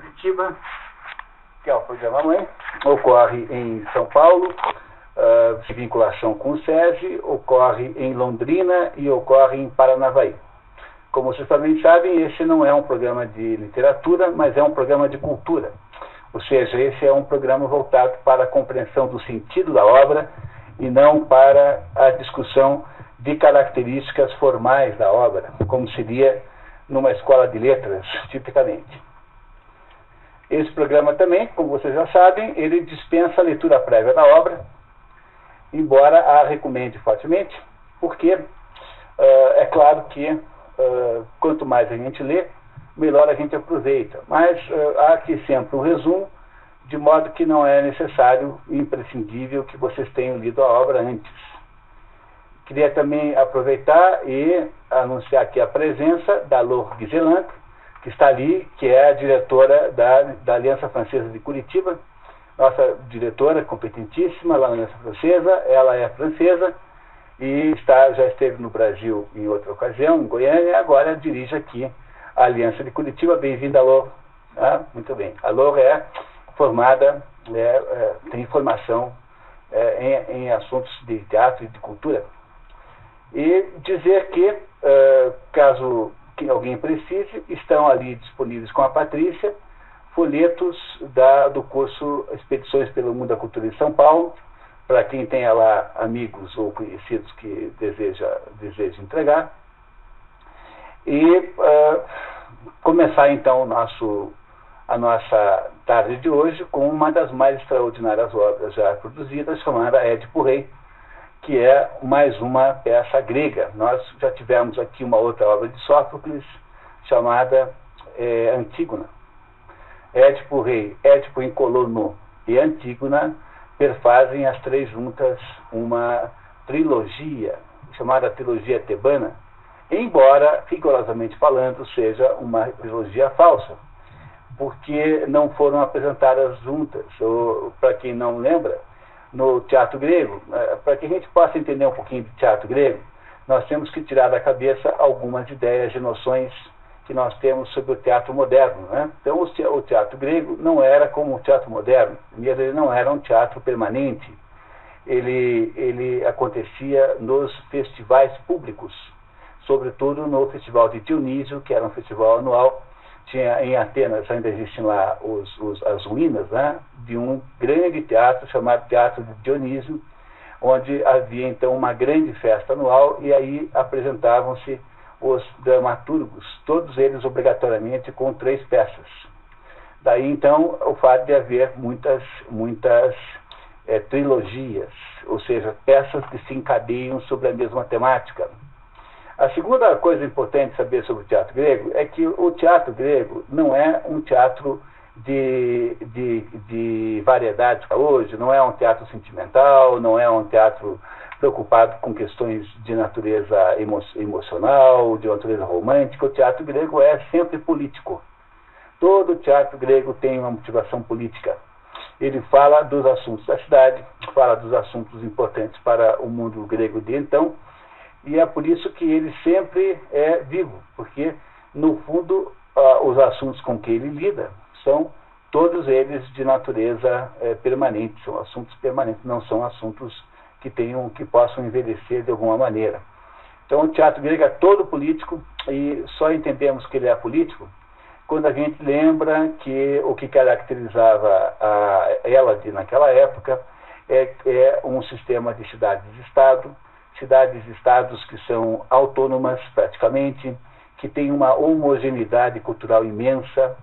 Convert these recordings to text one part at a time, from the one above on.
Curitiba, que é o programa Mãe, ocorre em São Paulo, de vinculação com o SESI, ocorre em Londrina e ocorre em Paranavaí. Como vocês também sabem, esse não é um programa de literatura, mas é um programa de cultura. Ou seja, esse é um programa voltado para a compreensão do sentido da obra e não para a discussão de características formais da obra, como seria numa escola de letras, tipicamente. Esse programa também, como vocês já sabem, ele dispensa a leitura prévia da obra, embora a recomende fortemente, porque é claro que quanto mais a gente lê, melhor a gente aproveita. Mas há aqui sempre um resumo, de modo que não é necessário e imprescindível que vocês tenham lido a obra antes. Queria também aproveitar e anunciar aqui a presença da Laure Giseland, que está ali, que é a diretora da Aliança Francesa de Curitiba, nossa diretora competentíssima lá na Aliança Francesa. Ela é francesa e já esteve no Brasil em outra ocasião, em Goiânia, e agora dirige aqui a Aliança de Curitiba. Bem-vinda, Laure. Muito bem. A Laure é formada, tem formação em assuntos de teatro e de cultura. E dizer que, caso que alguém precise, estão ali disponíveis com a Patrícia folhetos do curso Expedições pelo Mundo da Cultura em São Paulo, para quem tenha lá amigos ou conhecidos que deseja entregar. E começar então a nossa tarde de hoje com uma das mais extraordinárias obras já produzidas, chamada Édipo Rei, que é mais uma peça grega. Nós já tivemos aqui uma outra obra de Sófocles, chamada Antígona. Édipo Rei, Édipo em Colono e Antígona perfazem as três juntas uma trilogia, chamada trilogia tebana, embora, rigorosamente falando, seja uma trilogia falsa, porque não foram apresentadas juntas. Para quem não lembra, no teatro grego, para que a gente possa entender um pouquinho de teatro grego, nós temos que tirar da cabeça algumas ideias e noções que nós temos sobre o teatro moderno, né? Então, o teatro grego não era como o teatro moderno. Primeiro, ele não era um teatro permanente. Ele acontecia nos festivais públicos, sobretudo no Festival de Dionísio, que era um festival anual. Tinha em Atenas, ainda existem lá as ruínas, né, de um grande teatro chamado Teatro de Dionísio, onde havia então uma grande festa anual, e aí apresentavam-se os dramaturgos, todos eles obrigatoriamente com 3 peças. Daí então o fato de haver muitas trilogias, ou seja, peças que se encadeiam sobre a mesma temática. A segunda coisa importante saber sobre o teatro grego é que o teatro grego não é um teatro de variedades para hoje, não é um teatro sentimental, não é um teatro preocupado com questões de natureza emocional, de natureza romântica. O teatro grego é sempre político. Todo teatro grego tem uma motivação política. Ele fala dos assuntos da cidade, fala dos assuntos importantes para o mundo grego de então, e é por isso que ele sempre é vivo, porque, no fundo, os assuntos com que ele lida são todos eles de natureza permanente, são assuntos permanentes, não são assuntos que possam envelhecer de alguma maneira. Então, o teatro grego é todo político, e só entendemos que ele é político quando a gente lembra que o que caracterizava a Hélade naquela época é um sistema de cidades-estado, cidades-estados que são autônomas praticamente, que têm uma homogeneidade cultural imensa,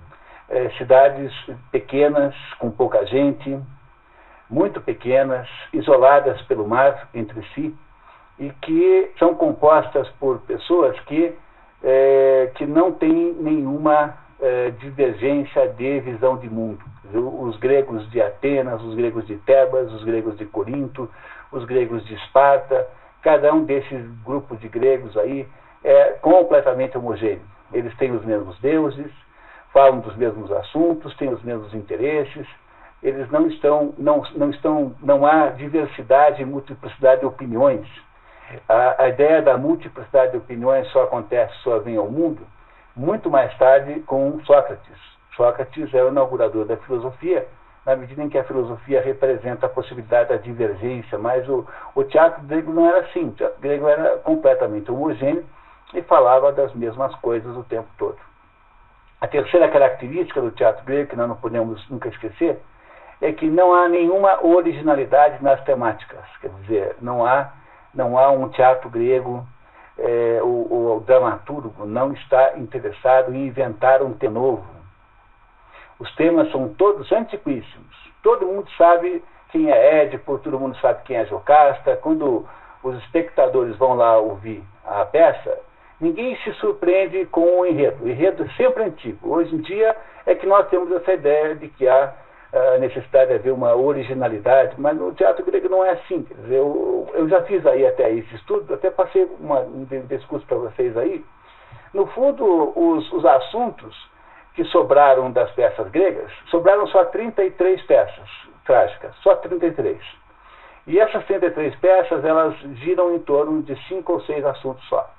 cidades pequenas, com pouca gente, muito pequenas, isoladas pelo mar entre si, e que são compostas por pessoas que não têm nenhuma divergência de visão de mundo. Os gregos de Atenas, os gregos de Tebas, os gregos de Corinto, os gregos de Esparta, cada um desses grupos de gregos aí é completamente homogêneo. Eles têm os mesmos deuses, falam dos mesmos assuntos, têm os mesmos interesses. Eles não há diversidade e multiplicidade de opiniões. A ideia da multiplicidade de opiniões só vem ao mundo muito mais tarde com Sócrates. Sócrates é o inaugurador da filosofia, na medida em que a filosofia representa a possibilidade da divergência, mas o teatro grego não era assim. O teatro grego era completamente homogêneo e falava das mesmas coisas o tempo todo. A terceira característica do teatro grego, que nós não podemos nunca esquecer, é que não há nenhuma originalidade nas temáticas. Quer dizer, não há um teatro grego, o dramaturgo não está interessado em inventar um tema novo. Os temas são todos antiquíssimos. Todo mundo sabe quem é Édipo, todo mundo sabe quem é Jocasta. Quando os espectadores vão lá ouvir a peça, ninguém se surpreende com o enredo. O enredo é sempre antigo. Hoje em dia é que nós temos essa ideia de que há a necessidade de haver uma originalidade, mas no teatro grego não é assim. Quer dizer, eu já fiz aí até esse estudo, até passei um discurso para vocês aí. No fundo, os assuntos que sobraram das peças gregas, sobraram só 33 peças trágicas, só 33. E essas 33 peças, elas giram em torno de 5 ou 6 assuntos só.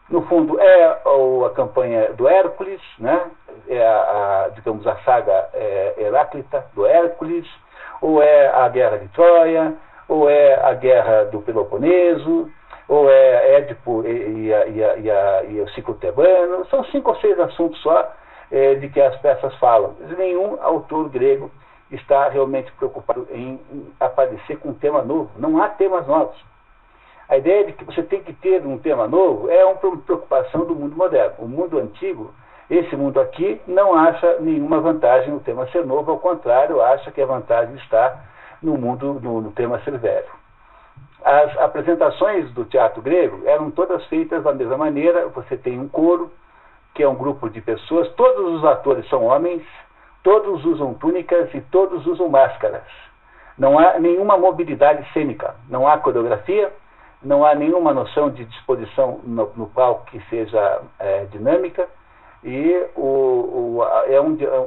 No fundo, é a campanha do Hércules, né? Digamos, a saga heráclita do Hércules, ou é a guerra de Troia, ou é a guerra do Peloponeso, ou é Édipo e o ciclo tebano. São 5 ou 6 assuntos só de que as peças falam. Nenhum autor grego está realmente preocupado em aparecer com um tema novo. Não há temas novos. A ideia de que você tem que ter um tema novo é uma preocupação do mundo moderno. O mundo antigo, esse mundo aqui, não acha nenhuma vantagem no tema ser novo, ao contrário, acha que a vantagem está no tema ser velho. As apresentações do teatro grego eram todas feitas da mesma maneira. Você tem um coro, que é um grupo de pessoas, todos os atores são homens, todos usam túnicas e todos usam máscaras. Não há nenhuma mobilidade cênica, não há coreografia, não há nenhuma noção de disposição no palco que seja dinâmica, e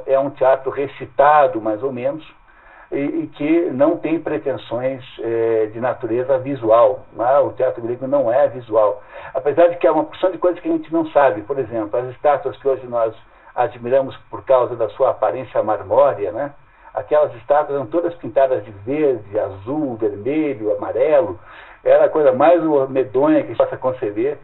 é um teatro recitado, mais ou menos, e que não tem pretensões de natureza visual. O teatro grego não é visual. Apesar de que há uma porção de coisas que a gente não sabe. Por exemplo, as estátuas que hoje nós admiramos por causa da sua aparência marmórea, né? Aquelas estátuas eram todas pintadas de verde, azul, vermelho, amarelo. Era a coisa mais medonha que se possa conceber.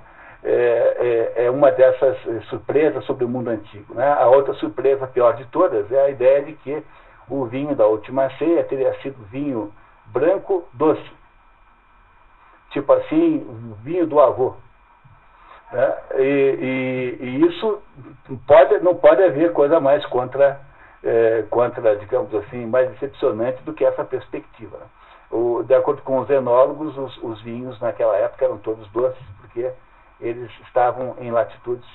É uma dessas surpresas sobre o mundo antigo, né? A outra surpresa, pior de todas, é a ideia de que o vinho da última ceia teria sido vinho branco doce. Tipo assim, vinho do avô. Né? E isso não pode haver coisa mais contra, digamos assim, mais decepcionante do que essa perspectiva. Né? De acordo com os enólogos, os vinhos naquela época eram todos doces, porque eles estavam em latitudes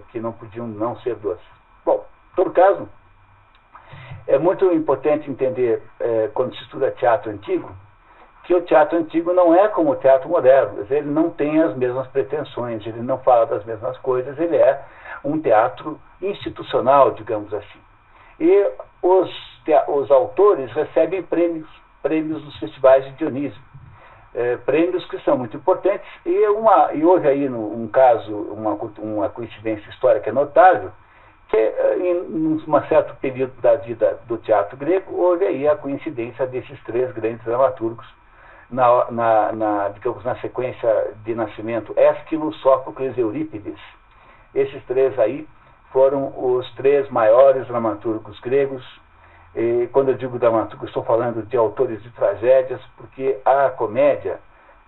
que não podiam não ser doces. Bom, em todo caso, é muito importante entender, quando se estuda teatro antigo, que o teatro antigo não é como o teatro moderno. Ele não tem as mesmas pretensões, ele não fala das mesmas coisas, ele é um teatro institucional, digamos assim. E os autores recebem prêmios nos festivais de Dionísio. Prêmios que são muito importantes, e houve aí um caso, uma coincidência histórica notável, que em um certo período da vida do teatro grego, houve aí a coincidência desses 3 grandes dramaturgos, digamos, na sequência de nascimento: Ésquilo, Sófocles e Eurípides. Esses 3 aí foram os 3 maiores dramaturgos gregos. E quando eu digo dramaturgo, estou falando de autores de tragédias, porque a comédia,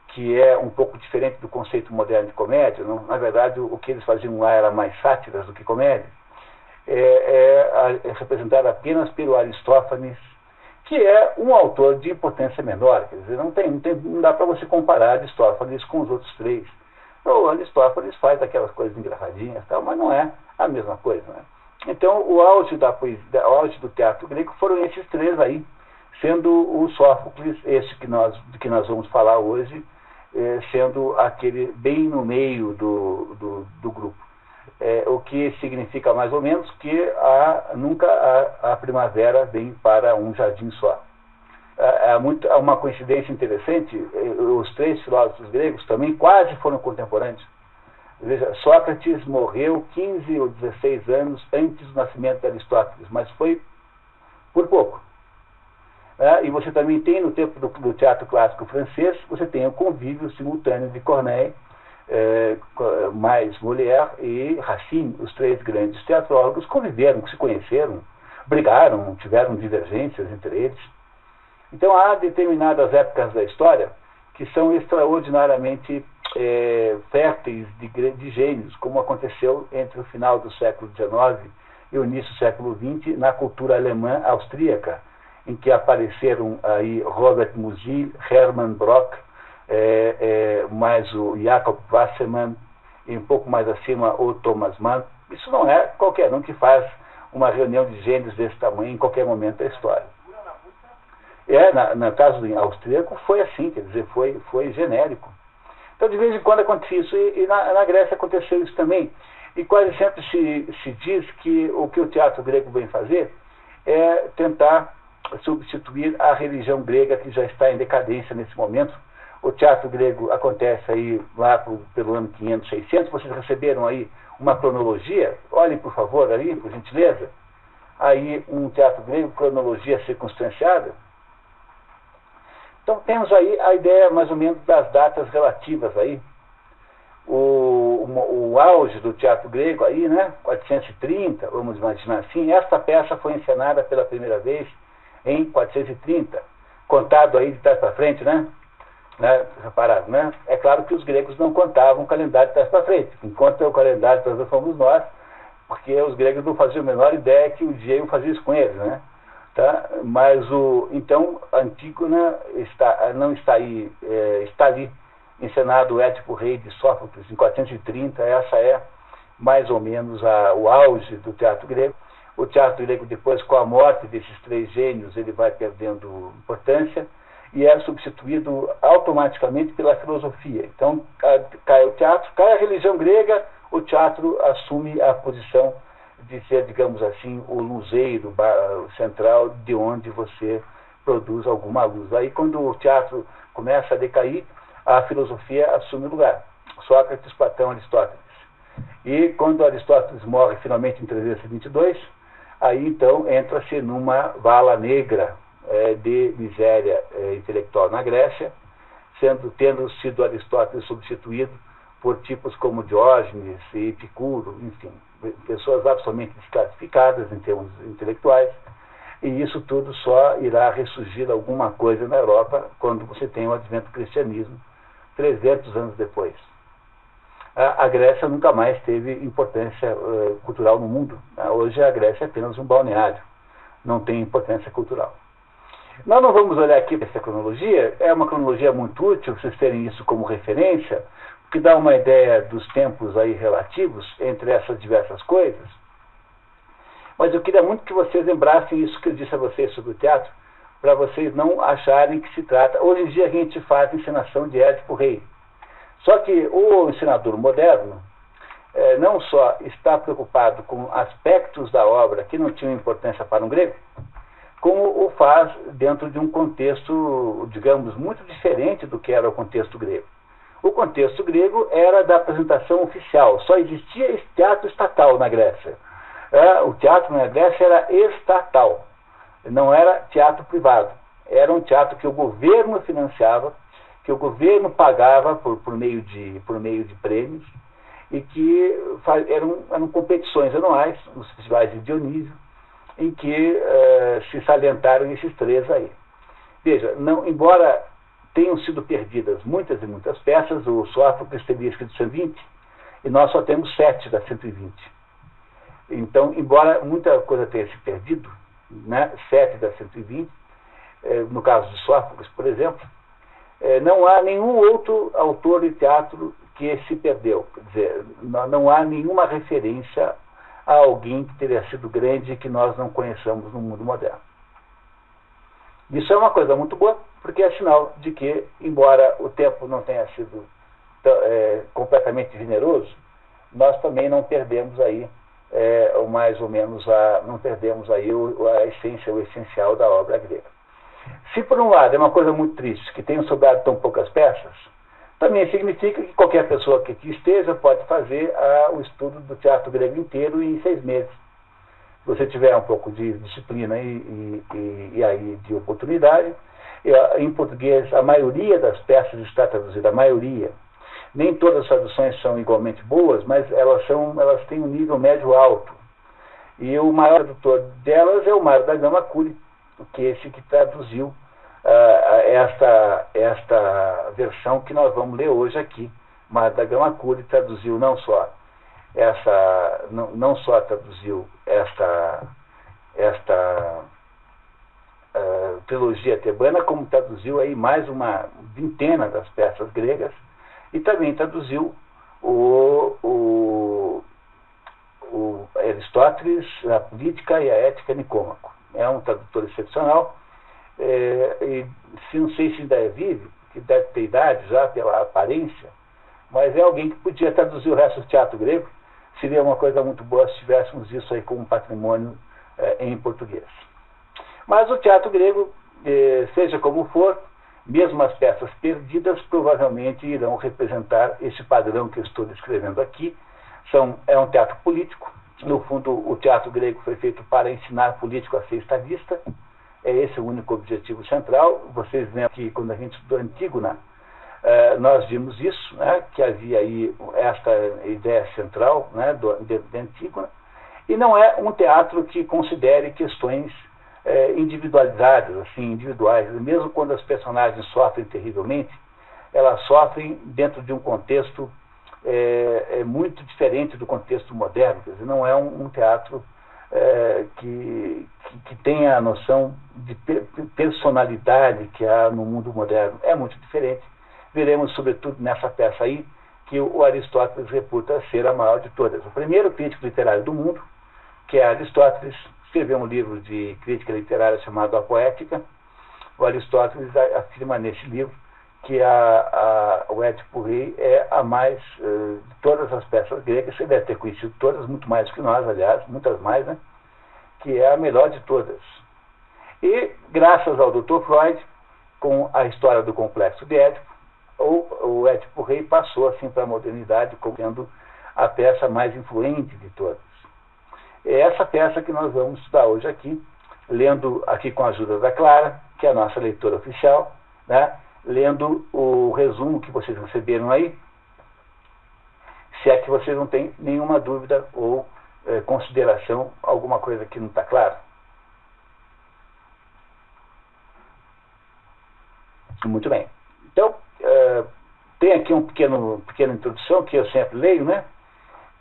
que é um pouco diferente do conceito moderno de comédia, na verdade o que eles faziam lá era mais sátiras do que comédia, é representada apenas pelo Aristófanes, que é um autor de importância menor. Quer dizer, não dá para você comparar Aristófanes com os outros 3. O Aristófanes faz aquelas coisas engraçadinhas, tal, mas não é a mesma coisa. Né? Então, o auge da poesia, o auge do teatro grego foram esses 3 aí, sendo o Sófocles, esse que nós vamos falar hoje, sendo aquele bem no meio do grupo. O que significa mais ou menos que nunca a primavera vem para um jardim só. Há uma coincidência interessante: os 3 filósofos gregos também quase foram contemporâneos. Veja, Sócrates morreu 15 ou 16 anos antes do nascimento de Aristóteles, mas foi por pouco. E você também tem, no tempo do teatro clássico francês, você tem o convívio simultâneo de Corneille, mais Molière e Racine. Os três grandes teatrólogos conviveram, se conheceram, brigaram, tiveram divergências entre eles. Então há determinadas épocas da história que são extraordinariamente férteis de gênios, como aconteceu entre o final do século XIX e o início do século XX na cultura alemã austríaca, em que apareceram aí Robert Musil, Hermann Brock, mais o Jacob Wassermann, e um pouco mais acima o Thomas Mann. Isso não é qualquer um que faz uma reunião de gênios desse tamanho em qualquer momento da história. No caso do austríaco foi assim, quer dizer, foi genérico. Então, de vez em quando acontece isso, e na Grécia aconteceu isso também. E quase sempre se diz que o que o teatro grego vem fazer é tentar substituir a religião grega, que já está em decadência nesse momento. O teatro grego acontece aí lá pelo ano 500, 600. Vocês receberam aí uma cronologia? Olhem, por favor, ali, por gentileza. Aí um teatro grego, cronologia circunstanciada. Então temos aí a ideia mais ou menos das datas relativas aí. O auge do teatro grego aí, né, 430, vamos imaginar assim. Esta peça foi encenada pela primeira vez em 430, contado aí de trás para frente, né? Reparado, né? É claro que os gregos não contavam o calendário de trás para frente. Quem conta o calendário de trás para frente fomos nós, porque os gregos não faziam a menor ideia que o dia ia fazer isso com eles, né? Tá? Mas então a Antígona não está aí, está ali encenado o Édipo Rei de Sófocles em 430. Essa é mais ou menos o auge do teatro grego. O teatro grego, depois, com a morte desses três gênios, ele vai perdendo importância e é substituído automaticamente pela filosofia. Então, cai o teatro, cai a religião grega, o teatro assume a posição de ser, digamos assim, o luzeiro central de onde você produz alguma luz. Aí, quando o teatro começa a decair, a filosofia assume o lugar. Sócrates, Platão, Aristóteles. E quando Aristóteles morre finalmente em 322, aí então entra-se numa vala negra de miséria intelectual na Grécia, tendo sido Aristóteles substituído por tipos como Diógenes e Epicuro, enfim, pessoas absolutamente desclassificadas em termos intelectuais, e isso tudo só irá ressurgir alguma coisa na Europa quando você tem o advento do cristianismo, 300 anos depois. A Grécia nunca mais teve importância cultural no mundo. Hoje a Grécia é apenas um balneário, não tem importância cultural. Nós não vamos olhar aqui para essa cronologia, é uma cronologia muito útil, vocês terem isso como referência, que dá uma ideia dos tempos aí relativos entre essas diversas coisas. Mas eu queria muito que vocês lembrassem isso que eu disse a vocês sobre o teatro, para vocês não acharem que se trata... Hoje em dia a gente faz encenação de Édipo Rei. Só que o encenador moderno não só está preocupado com aspectos da obra que não tinham importância para um grego, como o faz dentro de um contexto, digamos, muito diferente do que era o contexto grego. O contexto grego era da apresentação oficial, só existia esse teatro estatal na Grécia. O teatro na Grécia era estatal, não era teatro privado. Era um teatro que o governo financiava, que o governo pagava por meio de prêmios, e que eram competições anuais, nos festivais de Dionísio, em que se salientaram esses três aí. Veja, embora tenham sido perdidas muitas e muitas peças, o Sófocles teria escrito 120, e nós só temos 7 das 120. Então, embora muita coisa tenha se perdido, né, 7 das 120, no caso de Sófocles, por exemplo, não há nenhum outro autor de teatro que se perdeu. Quer dizer, não há nenhuma referência a alguém que teria sido grande e que nós não conheçamos no mundo moderno. Isso é uma coisa muito boa, porque é sinal de que, embora o tempo não tenha sido completamente generoso, nós também não perdemos aí, mais ou menos, não perdemos aí a essência, o essencial da obra grega. Se por um lado é uma coisa muito triste que tenham sobrado tão poucas peças, Também significa que qualquer pessoa que aqui esteja pode fazer o estudo do teatro grego inteiro em 6 meses. Se você tiver um pouco de disciplina e aí de oportunidade. Em português, a maioria das peças está traduzida, a maioria. Nem todas as traduções são igualmente boas, mas elas têm um nível médio-alto. E o maior tradutor delas é o Mário da Gama Cury, que é esse que traduziu esta versão que nós vamos ler hoje aqui. Mário da Gama Cury traduziu não só traduziu esta trilogia tebana, como traduziu aí mais uma vintena das peças gregas, e também traduziu o Aristóteles, a Política e a Ética Nicômaco. É um tradutor excepcional, não sei se ainda é vivo, que deve ter idade já pela aparência, mas é alguém que podia traduzir o resto do teatro grego. Seria uma coisa muito boa se tivéssemos isso aí como patrimônio em português. Mas o teatro grego, seja como for, mesmo as peças perdidas, provavelmente irão representar esse padrão que eu estou descrevendo aqui. É um teatro político. No fundo, o teatro grego foi feito para ensinar político a ser estadista. É esse o único objetivo central. Vocês lembram que quando a gente estudou Antígona, nós vimos isso, né, que havia aí esta ideia central, né, de Antígona. E não é um teatro que considere questões individualizadas, assim, individuais. Mesmo quando as personagens sofrem terrivelmente, elas sofrem dentro de um contexto muito diferente do contexto moderno. Quer dizer, não é um teatro que tenha a noção de personalidade que há no mundo moderno. É muito diferente. Veremos, sobretudo, nessa peça aí, que o Aristóteles reputa ser a maior de todas. O primeiro crítico literário do mundo, que é Aristóteles, escreveu um livro de crítica literária chamado A Poética. O Aristóteles afirma nesse livro que o Édipo Rei é a mais de todas as peças gregas. Você deve ter conhecido todas, muito mais que nós, aliás, muitas mais, né? Que é a melhor de todas. E, graças ao Dr. Freud, com a história do complexo de Édipo, o Édipo Rei passou assim para a modernidade como sendo a peça mais influente de todas. É essa peça que nós vamos estudar hoje aqui, lendo aqui com a ajuda da Clara, que é a nossa leitora oficial, né? Lendo o resumo que vocês receberam aí, se é que vocês não têm nenhuma dúvida ou consideração, alguma coisa que não está clara. Muito bem. Então, tem aqui uma pequena introdução que eu sempre leio, né?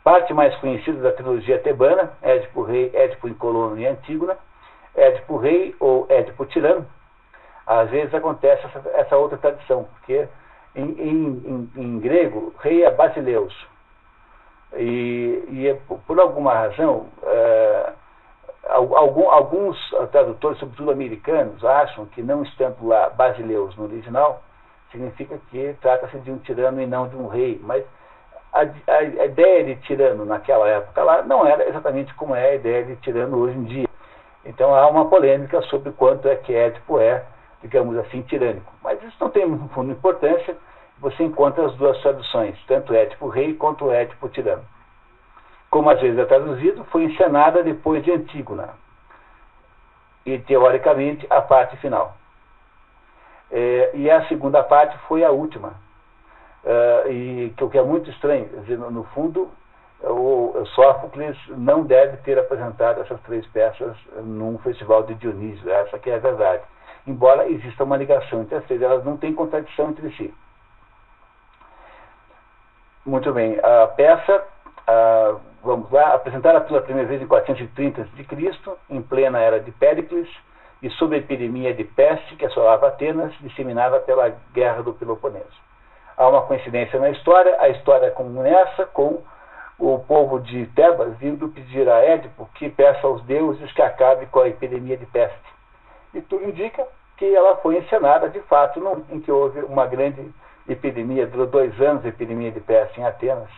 Parte mais conhecida da trilogia tebana, Édipo Rei, Édipo em Colono e Antígona, Édipo Rei ou Édipo Tirano. Às vezes acontece essa outra tradição, porque em grego, rei é Basileus. E por alguma razão, alguns tradutores, sobretudo americanos, acham que não estando lá Basileus no original, significa que trata-se de um tirano e não de um rei. Mas a ideia de tirano naquela época lá não era exatamente como é a ideia de tirano hoje em dia. Então há uma polêmica sobre quanto é que Édipo é, digamos assim, tirânico. Mas isso não tem fundo importância. Você encontra as duas traduções, tanto Édipo Rei quanto Édipo Tirano. Como às vezes é traduzido, foi encenada depois de Antígona. E, teoricamente, a parte final. E a segunda parte foi a última. E o que é muito estranho, quer dizer, no fundo, o Sófocles não deve ter apresentado essas 3 peças num festival de Dionísio. Essa que é a verdade. Embora exista uma ligação entre as 3, elas não têm contradição entre si. Muito bem, a peça, vamos lá, apresentada pela primeira vez em 430 a.C., em plena era de Péricles, e sob a epidemia de peste que assolava Atenas, disseminada pela Guerra do Peloponeso. Há uma coincidência na história, a história começa com o povo de Tebas vindo pedir a Édipo que peça aos deuses que acabe com a epidemia de peste. E tudo indica que ela foi encenada, de fato, em que houve uma grande epidemia, durou 2 anos a epidemia de peste em Atenas,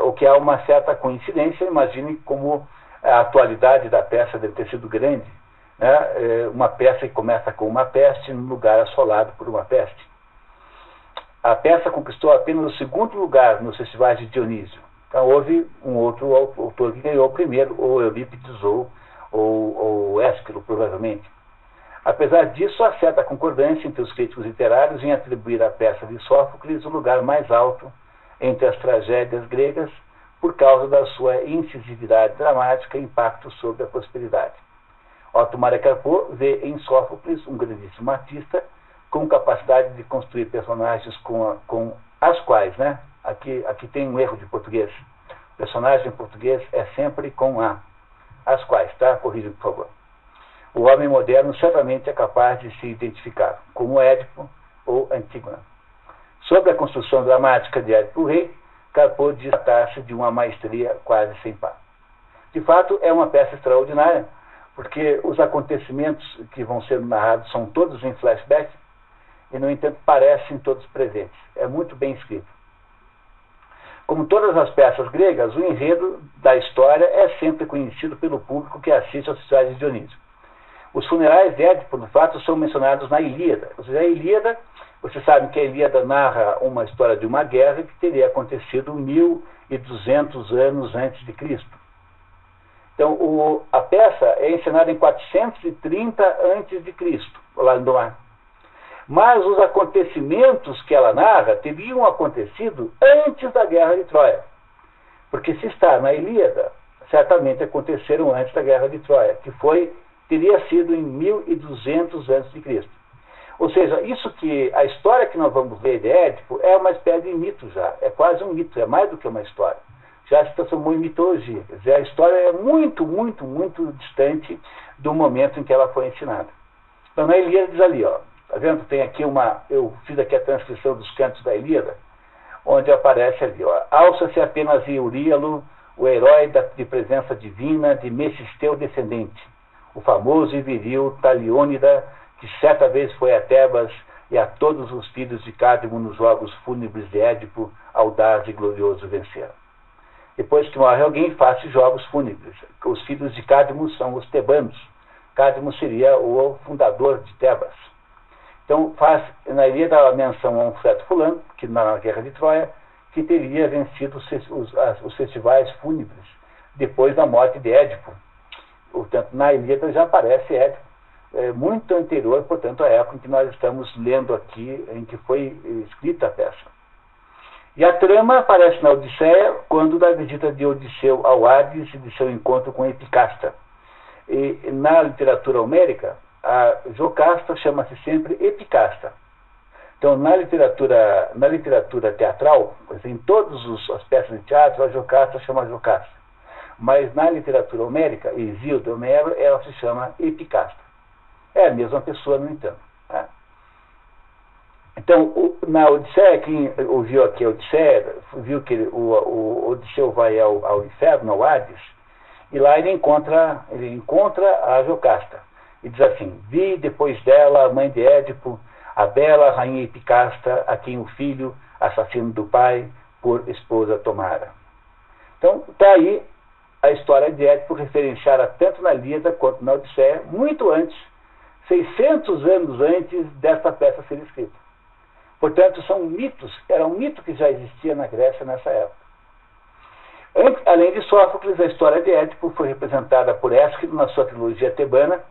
o que há uma certa coincidência. Imaginem como a atualidade da peça deve ter sido grande, né? Uma peça que começa com uma peste num lugar assolado por uma peste. A peça conquistou apenas o segundo lugar nos festivais de Dionísio. Então houve um outro autor que ganhou o primeiro, ou Eurípides ou Ésquilo, provavelmente. Apesar disso, há certa concordância entre os críticos literários em atribuir à peça de Sófocles o lugar mais alto entre as tragédias gregas por causa da sua incisividade dramática e impacto sobre a prosperidade. Otto Maria Carpo vê em Sófocles um grandíssimo artista com capacidade de construir personagens com as quais, né? Aqui tem um erro de português. Personagem em português é sempre com as quais, tá? Corrija, por favor. O homem moderno certamente é capaz de se identificar, como Édipo ou Antígona. Sobre a construção dramática de Édipo Rei, Carpo diz tratar-se de uma maestria quase sem par. De fato, é uma peça extraordinária, porque os acontecimentos que vão ser narrados são todos em flashback e, no entanto, parecem todos presentes. É muito bem escrito. Como todas as peças gregas, o enredo da história é sempre conhecido pelo público que assiste aos festivais de Dionísio. Os funerais de Édipo, no fato, são mencionados na Ilíada. Ou seja, a Ilíada, você sabe que a Ilíada narra uma história de uma guerra que teria acontecido 1.200 anos antes de Cristo. Então, a peça é encenada em 430 antes de Cristo, lá no mar. Mas os acontecimentos que ela narra teriam acontecido antes da Guerra de Troia. Porque se está na Ilíada, certamente aconteceram antes da Guerra de Troia, que teria sido em 1.200 a.C. Ou seja, isso que a história que nós vamos ver de Édipo é uma espécie de mito já, é quase um mito, é mais do que uma história. Já se transformou em mitologia. Quer dizer, a história é muito, muito, muito distante do momento em que ela foi ensinada. Então, na Ilíada diz ali, ó, tá vendo? Tem aqui eu fiz aqui a transcrição dos cantos da Ilíada, onde aparece ali, ó, alça-se apenas Euríalo, o herói de presença divina de Mecisteu descendente, o famoso e viril Taliônida, que certa vez foi a Tebas e a todos os filhos de Cádmo nos jogos fúnebres de Édipo, audaz e glorioso venceram. Depois que morre alguém, faz jogos fúnebres. Os filhos de Cádmo são os tebanos. Cádmo seria o fundador de Tebas. Então, faz na Ilíada a menção a um certo fulano, que na Guerra de Troia, que teria vencido os festivais fúnebres depois da morte de Édipo. Portanto, na Ilíada já aparece Édipo, muito anterior, portanto, à época em que nós estamos lendo aqui, em que foi escrita a peça. E a trama aparece na Odisseia, quando da visita de Odisseu ao Hades e de seu encontro com Epicasta. E na literatura homérica, a Jocasta chama-se sempre Epicasta. Então, na literatura teatral, em todas as peças de teatro, a Jocasta chama Jocasta. Mas na literatura homérica, Hesíodo, Homero, ela se chama Epicasta. É a mesma pessoa, no entanto. Tá? Então, na Odisseia, quem ouviu aqui a Odisseia, viu que o Odisseu vai ao inferno, ao Hades, e lá ele encontra a Jocasta. E diz assim, vi depois dela a mãe de Édipo, a bela rainha Epicasta, a quem o filho, assassino do pai, por esposa tomara. Então, está aí a história de Édipo referenciada tanto na Ilíada quanto na Odisseia, muito antes, 600 anos antes desta peça ser escrita. Portanto, são mitos, era um mito que já existia na Grécia nessa época. Além de Sófocles, a história de Édipo foi representada por Ésquilo na sua trilogia tebana,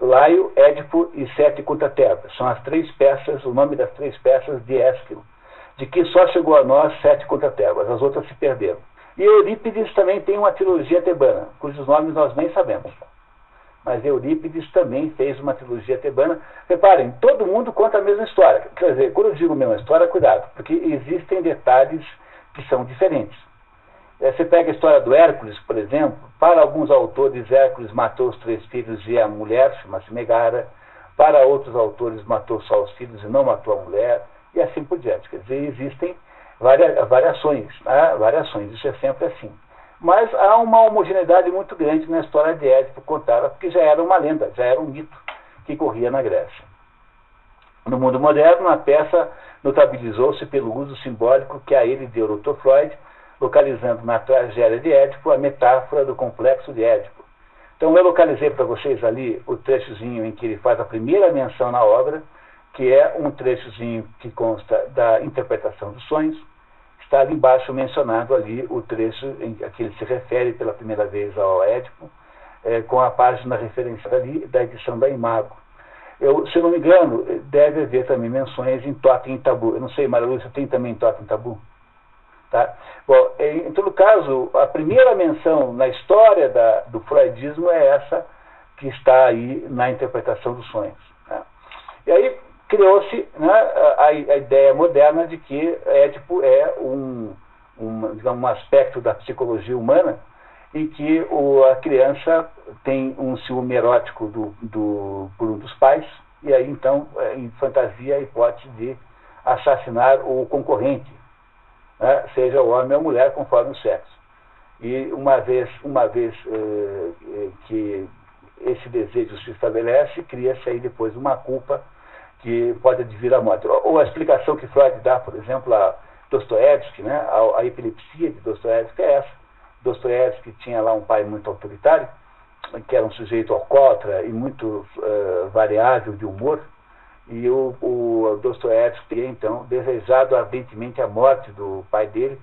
Laio, Édipo e Sete contra Tebas. São as três peças, o nome das três peças de Ésquilo, de que só chegou a nós Sete contra Tebas, as outras se perderam. E Eurípides também tem uma trilogia tebana, cujos nomes nós nem sabemos. Mas Eurípides também fez uma trilogia tebana. Reparem, todo mundo conta a mesma história. Quer dizer, quando eu digo a mesma história, cuidado, porque existem detalhes que são diferentes. Você pega a história do Hércules, por exemplo. Para alguns autores, Hércules matou os 3 filhos e a mulher, chama-se Megara. Para outros autores, matou só os filhos e não matou a mulher. E assim por diante. Quer dizer, existem variações, né? Variações, isso é sempre assim. Mas há uma homogeneidade muito grande na história de Édipo contada, porque já era uma lenda, já era um mito que corria na Grécia. No mundo moderno, a peça notabilizou-se pelo uso simbólico que a ele deu Dr. Freud, localizando na tragédia de Édipo a metáfora do complexo de Édipo. Então eu localizei para vocês ali o trechozinho em que ele faz a primeira menção na obra, que é um trechozinho que consta da interpretação dos sonhos. Está ali embaixo mencionado ali o trecho em que ele se refere pela primeira vez ao Édipo, com a página referenciada ali da edição da Imago. Se eu não me engano, deve haver também menções em Totem e Tabu. Eu não sei, Maria Lúcia, tem também Totem e Tabu? Tá? Bom, em todo caso, a primeira menção na história do freudismo é essa que está aí na interpretação dos sonhos. Né? E aí criou-se, né, a ideia moderna de que Édipo é um aspecto da psicologia humana em que a criança tem um ciúme erótico por um dos pais, e aí então, em fantasia, a hipótese de assassinar o concorrente, né, seja o homem ou a mulher, conforme o sexo. E uma vez que esse desejo se estabelece, cria-se aí depois uma culpa que pode advir à morte. Ou a explicação que Freud dá, por exemplo, a Dostoiévski, né, a epilepsia de Dostoiévski é essa. Dostoiévski tinha lá um pai muito autoritário, que era um sujeito alcoólatra e muito variável de humor, e o Dostoiévski teria, então, desejado ardentemente a morte do pai dele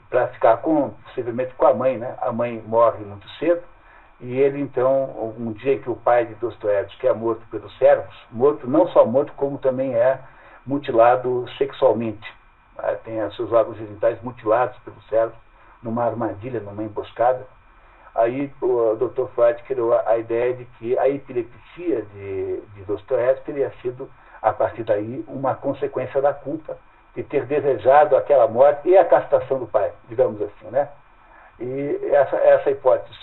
para ficar possivelmente com a mãe, né? A mãe morre muito cedo, e ele, então, um dia que o pai de Dostoiévski é morto pelos servos, morto, não só morto, como também é mutilado sexualmente, né? Tem os seus órgãos genitais mutilados pelos servos, numa armadilha, numa emboscada. Aí o Dr. Freud criou a ideia de que a epilepsia de Dostoiévski teria sido, a partir daí, uma consequência da culpa de ter desejado aquela morte e a castração do pai, digamos assim, né? E essa hipótese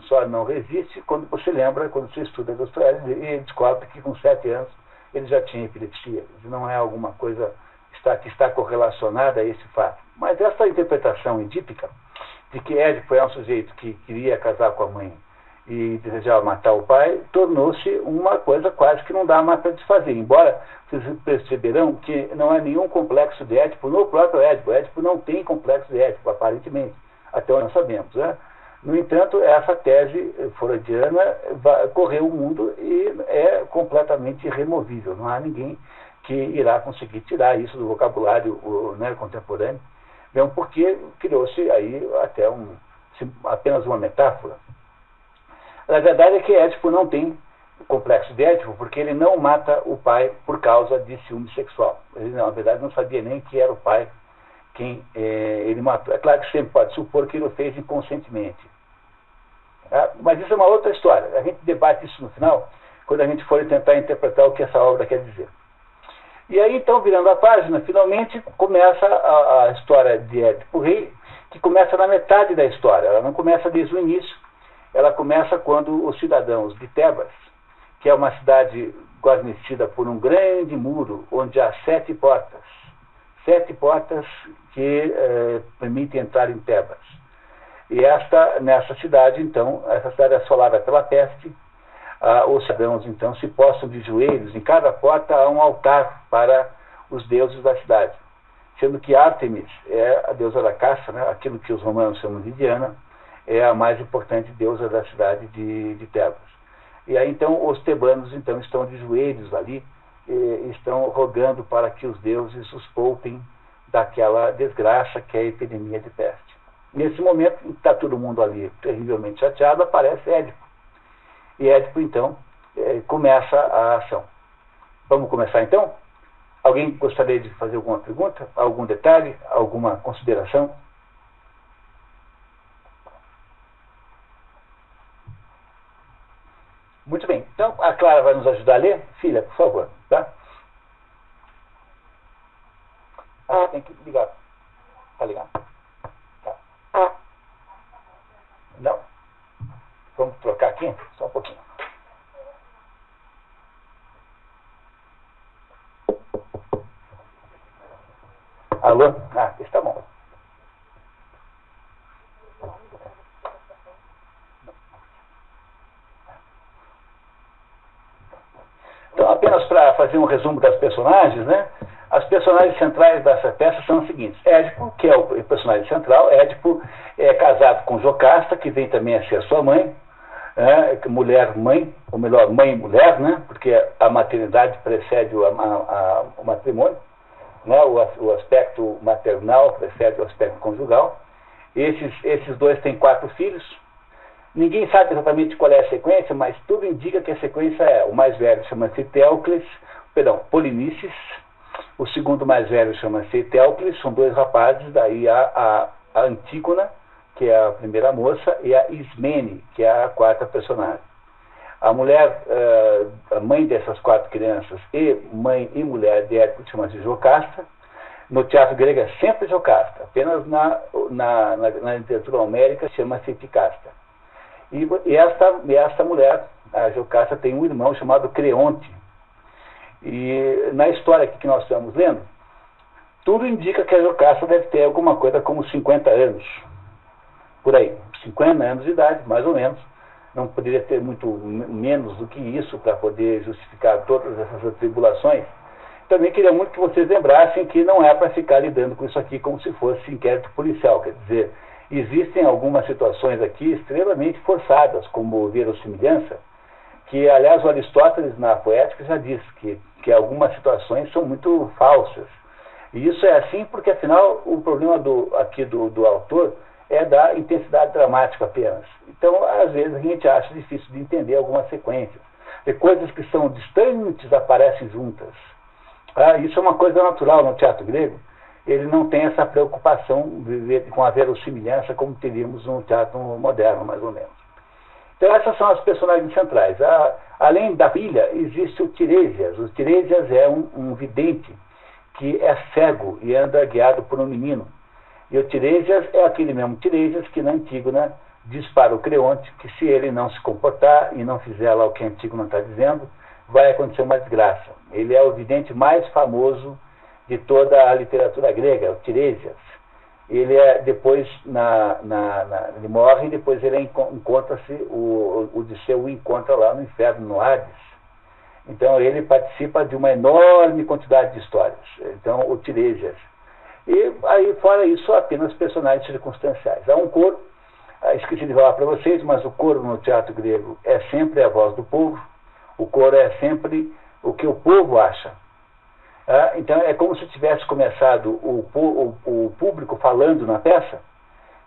só não resiste quando você lembra, quando você estuda Dostoiévski e descobre que com 7 anos ele já tinha epilepsia. Não é alguma coisa que está correlacionada a esse fato. Mas essa interpretação edípica de que Édipo é um sujeito que queria casar com a mãe e desejava matar o pai, tornou-se uma coisa quase que não dá mais para desfazer. Embora vocês perceberão que não há nenhum complexo de Édipo no próprio Édipo. Édipo não tem complexo de Édipo, aparentemente, até onde nós sabemos, né? No entanto, essa tese freudiana correu o mundo e é completamente irremovível. Não há ninguém que irá conseguir tirar isso do vocabulário, né, contemporâneo, mesmo porque criou-se aí até apenas uma metáfora. A verdade é que Édipo não tem complexo de Édipo, porque ele não mata o pai por causa de ciúme sexual. Ele, na verdade, não sabia nem que era o pai quem ele matou. É claro que sempre pode supor que ele o fez inconscientemente. Mas isso é uma outra história. A gente debate isso no final, quando a gente for tentar interpretar o que essa obra quer dizer. E aí, então, virando a página, finalmente começa a história de Édipo Rei, que começa na metade da história. Ela não começa desde o início. Ela começa quando os cidadãos de Tebas, que é uma cidade guarnecida por um grande muro, onde há 7 portas. 7 portas que permitem entrar em Tebas. E nessa cidade, então, essa cidade é assolada pela peste. Os cidadãos, então, se postam de joelhos. Em cada porta há um altar para os deuses da cidade. Sendo que Ártemis é a deusa da caça, né? Aquilo que os romanos chamam de Diana, é a mais importante deusa da cidade de Tebas. E aí, então, os tebanos, então, estão de joelhos ali, e estão rogando para que os deuses os poupem daquela desgraça que é a epidemia de peste. Nesse momento, está todo mundo ali terrivelmente chateado, aparece Édipo. E Édipo, então, começa a ação. Vamos começar, então? Alguém gostaria de fazer alguma pergunta? Algum detalhe? Alguma consideração? Muito bem. Então, a Clara vai nos ajudar a ler. Filha, por favor. Tá? Tem que ligar. Tá ligado? Tá. Não. Vamos trocar aqui? Só um pouquinho. Alô? Está bom. Então, apenas para fazer um resumo das personagens, né? As personagens centrais dessa peça são as seguintes. Édipo, que é o personagem central. Édipo é casado com Jocasta, que vem também a ser sua mãe. mulher-mãe, ou melhor, mãe e mulher, né? Porque a maternidade precede o matrimônio, né? O aspecto maternal precede o aspecto conjugal. Esses dois têm 4 filhos. Ninguém sabe exatamente qual é a sequência, mas tudo indica que a sequência é: o mais velho chama-se Polinices, o segundo mais velho chama-se Etéocles, são 2 rapazes, daí a Antígona, que é a primeira moça, e a Ismene, que é a 4ª personagem. A mulher, a mãe dessas 4 crianças, e mãe e mulher de Édipo, chama-se Jocasta. No teatro grego é sempre Jocasta, apenas na literatura homérica chama-se Epicasta. E esta mulher, a Jocasta, tem um irmão chamado Creonte. E na história aqui que nós estamos lendo, tudo indica que a Jocasta deve ter alguma coisa como 50 anos. Por aí, 50 anos de idade, mais ou menos. Não poderia ter muito menos do que isso para poder justificar todas essas atribulações. Também queria muito que vocês lembrassem que não é para ficar lidando com isso aqui como se fosse inquérito policial. Quer dizer, existem algumas situações aqui extremamente forçadas, como verossimilhança, que, aliás, o Aristóteles, na Poética, já disse que algumas situações são muito falsas. E isso é assim porque, afinal, o problema aqui do autor é da intensidade dramática apenas. Então, às vezes, a gente acha difícil de entender algumas sequências. E coisas que são distantes aparecem juntas. Isso é uma coisa natural no teatro grego. Ele não tem essa preocupação com a verossimilhança como teríamos no teatro moderno, mais ou menos. Então, essas são as personagens centrais. Além da filha, existe o Tiresias. O Tiresias é um vidente que é cego e anda guiado por um menino. E o Tiresias é aquele mesmo Tiresias que na Antígona diz para o Creonte que se ele não se comportar e não fizer lá o que a Antígona está dizendo, vai acontecer uma desgraça. Ele é o vidente mais famoso de toda a literatura grega, o Tiresias. Ele depois ele morre e depois ele encontra-se, o Odisseu o encontra lá no inferno, no Hades. Então ele participa de uma enorme quantidade de histórias. Então o Tiresias. E aí, fora isso, apenas personagens circunstanciais. Há um coro, esqueci de falar para vocês, mas o coro no teatro grego é sempre a voz do povo. O coro é sempre o que o povo acha. Então é como se tivesse começado o público falando na peça,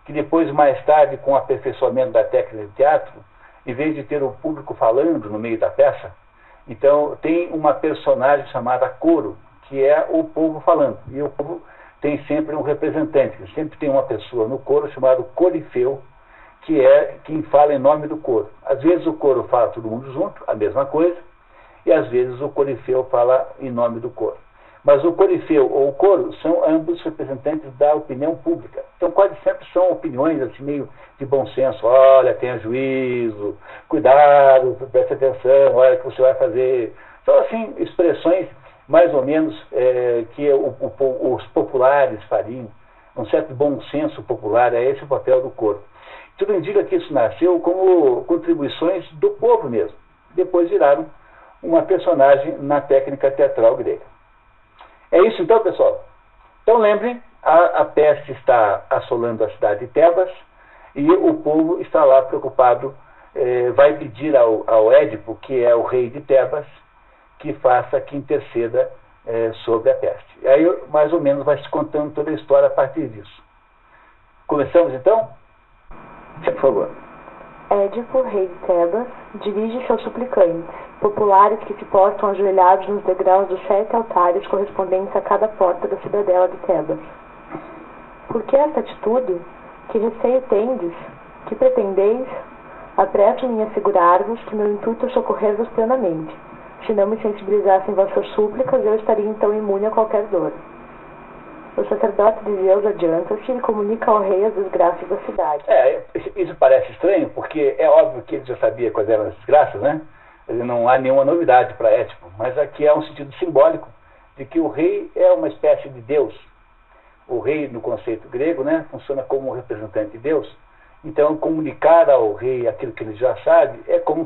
que depois, mais tarde, com o aperfeiçoamento da técnica de teatro, em vez de ter o público falando no meio da peça, então tem uma personagem chamada coro, que é o povo falando. E o povo tem sempre um representante, sempre tem uma pessoa no coro chamado corifeu, que é quem fala em nome do coro. Às vezes o coro fala todo mundo junto, a mesma coisa, e às vezes o corifeu fala em nome do coro. Mas o corifeu ou o coro são ambos representantes da opinião pública. Então quase sempre são opiniões assim, meio de bom senso. Olha, tenha juízo, cuidado, preste atenção, olha o que você vai fazer. São assim expressões mais ou menos que os populares fariam. Um certo bom senso popular, é esse o papel do coro. Tudo indica que isso nasceu como contribuições do povo mesmo. Depois viraram uma personagem na técnica teatral grega. É isso então, pessoal? Então lembrem, a peste está assolando a cidade de Tebas e o povo está lá preocupado, vai pedir ao Édipo, que é o rei de Tebas, que interceda sobre a peste. E aí, mais ou menos, vai se contando toda a história a partir disso. Começamos então? Por favor. Édipo, rei de Tebas, dirige-se aos suplicantes, populares que se postam ajoelhados nos degraus dos 7 altares correspondentes a cada porta da cidadela de Tebas. Por que esta atitude? Que receio tendes? Que pretendeis? Apresso-me em assegurar-vos que meu intuito é socorrer-vos plenamente. Se não me sensibilizassem vossas súplicas, eu estaria então imune a qualquer dor. O sacerdote de Zeus adianta-se e comunica ao rei as desgraças da cidade. Isso parece estranho, porque é óbvio que ele já sabia quais eram as desgraças, né? Não há nenhuma novidade para Édipo, mas aqui há um sentido simbólico de que o rei é uma espécie de Deus. O rei, no conceito grego, né, funciona como um representante de Deus. Então, comunicar ao rei aquilo que ele já sabe é como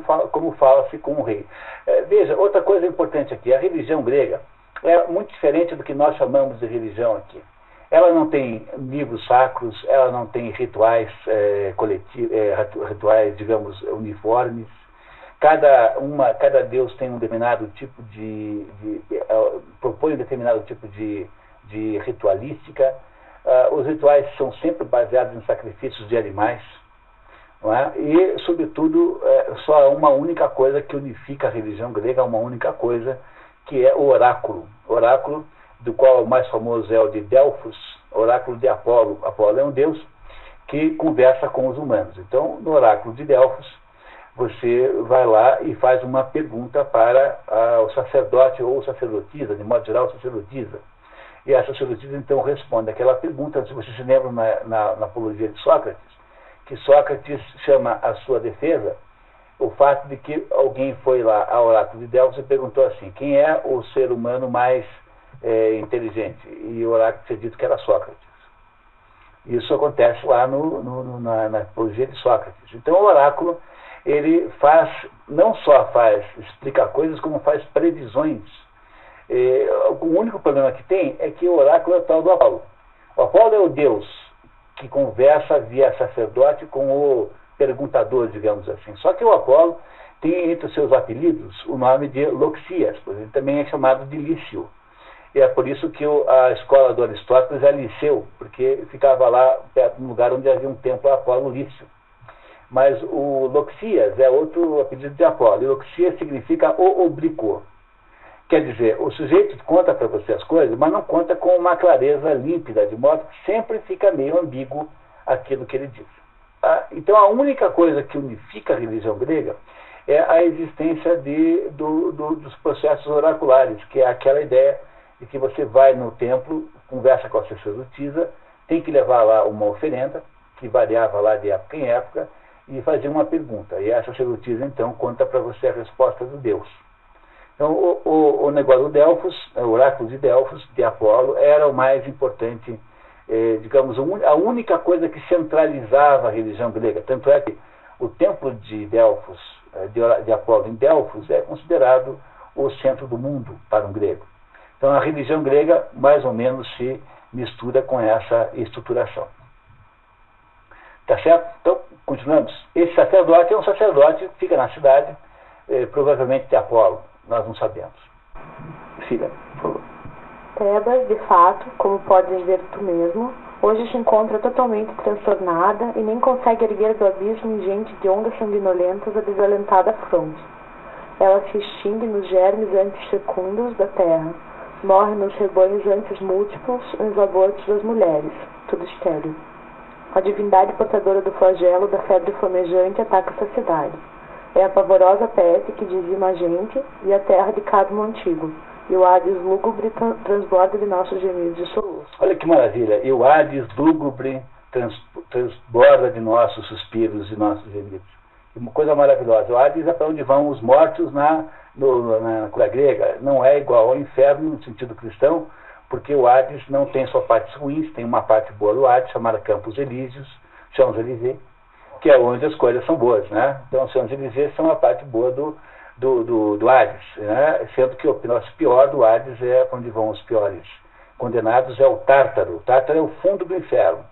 fala-se com o rei. Veja, outra coisa importante aqui, a religião grega é muito diferente do que nós chamamos de religião aqui. Ela não tem livros sacros, ela não tem rituais coletivos, rituais, digamos, uniformes. Cada Deus tem um determinado tipo propõe um determinado tipo de ritualística. Os rituais são sempre baseados em sacrifícios de animais. Não é? E, sobretudo, só há uma única coisa que unifica a religião grega, uma única coisa, que é o oráculo. O oráculo, do qual o mais famoso é o de Delfos, oráculo de Apolo. Apolo é um deus que conversa com os humanos. Então, no oráculo de Delfos, você vai lá e faz uma pergunta para o sacerdote ou sacerdotisa, de modo geral, sacerdotisa. E a sacerdotisa, então, responde aquela pergunta. Se você se lembra na apologia de Sócrates, que Sócrates chama a sua defesa o fato de que alguém foi lá ao oráculo de Delfos e perguntou assim: quem é o ser humano mais inteligente? E o oráculo tinha dito que era Sócrates. Isso acontece lá na apologia de Sócrates. Então o oráculo, ele não só explica coisas, como faz previsões. O único problema que tem é que o oráculo é o tal do Apolo. O Apolo é o deus que conversa via sacerdote com o perguntador, digamos assim. Só que o Apolo tem entre os seus apelidos o nome de Loxias, pois ele também é chamado de Lício. E é por isso que a escola do Aristóteles é Liceu, porque ficava lá perto do lugar onde havia um templo a Apolo Lício. Mas o Loxias é outro apelido de Apolo. E Loxias significa o oblíquo. Quer dizer, o sujeito conta para você as coisas, mas não conta com uma clareza límpida, de modo que sempre fica meio ambíguo aquilo que ele diz. Então a única coisa que unifica a religião grega é a existência dos processos oraculares, que é aquela ideia de que você vai no templo, conversa com a sacerdotisa, tem que levar lá uma oferenda, que variava lá de época em época, e fazer uma pergunta. E a sacerdotisa, então, conta para você a resposta do Deus. Então, o negócio do Delfos, o oráculo de Delfos, de Apolo, era o mais importante, digamos, a única coisa que centralizava a religião grega. Tanto é que o templo de Delfos, de Apolo em Delfos, é considerado o centro do mundo para um grego. Então, a religião grega, mais ou menos, se mistura com essa estruturação. Tá certo? Então, continuamos. Esse sacerdote é um sacerdote que fica na cidade, provavelmente de Apolo. Nós não sabemos. Siga, por favor. Tebas, de fato, como podes dizer tu mesmo, hoje se encontra totalmente transtornada e nem consegue erguer do abismo ingente de ondas sanguinolentas a desalentada fronte. Ela se extingue nos germes antes fecundos da terra, morre nos rebanhos antes múltiplos, nos abortos das mulheres, tudo estéril. A divindade portadora do flagelo da febre flamejante ataca essa cidade. É a pavorosa peste que dizima a gente e a terra de Cadmo antigo. E o Hades lúgubre transborda de nossos gemidos e soluços. Olha que maravilha! E o Hades lúgubre transborda de nossos suspiros e nossos gemidos. Uma coisa maravilhosa. O Hades é para onde vão os mortos na cultura grega. Não é igual ao inferno no sentido cristão, porque o Hades não tem só partes ruins, tem uma parte boa do Hades, chamada Campos Elíseos, Champs-Élysées, que é onde as coisas são boas, né? Então, os Champs-Élysées são a parte boa do Hades, né? Sendo que o pior do Hades é onde vão os piores condenados, é o Tártaro. O Tártaro é o fundo do inferno.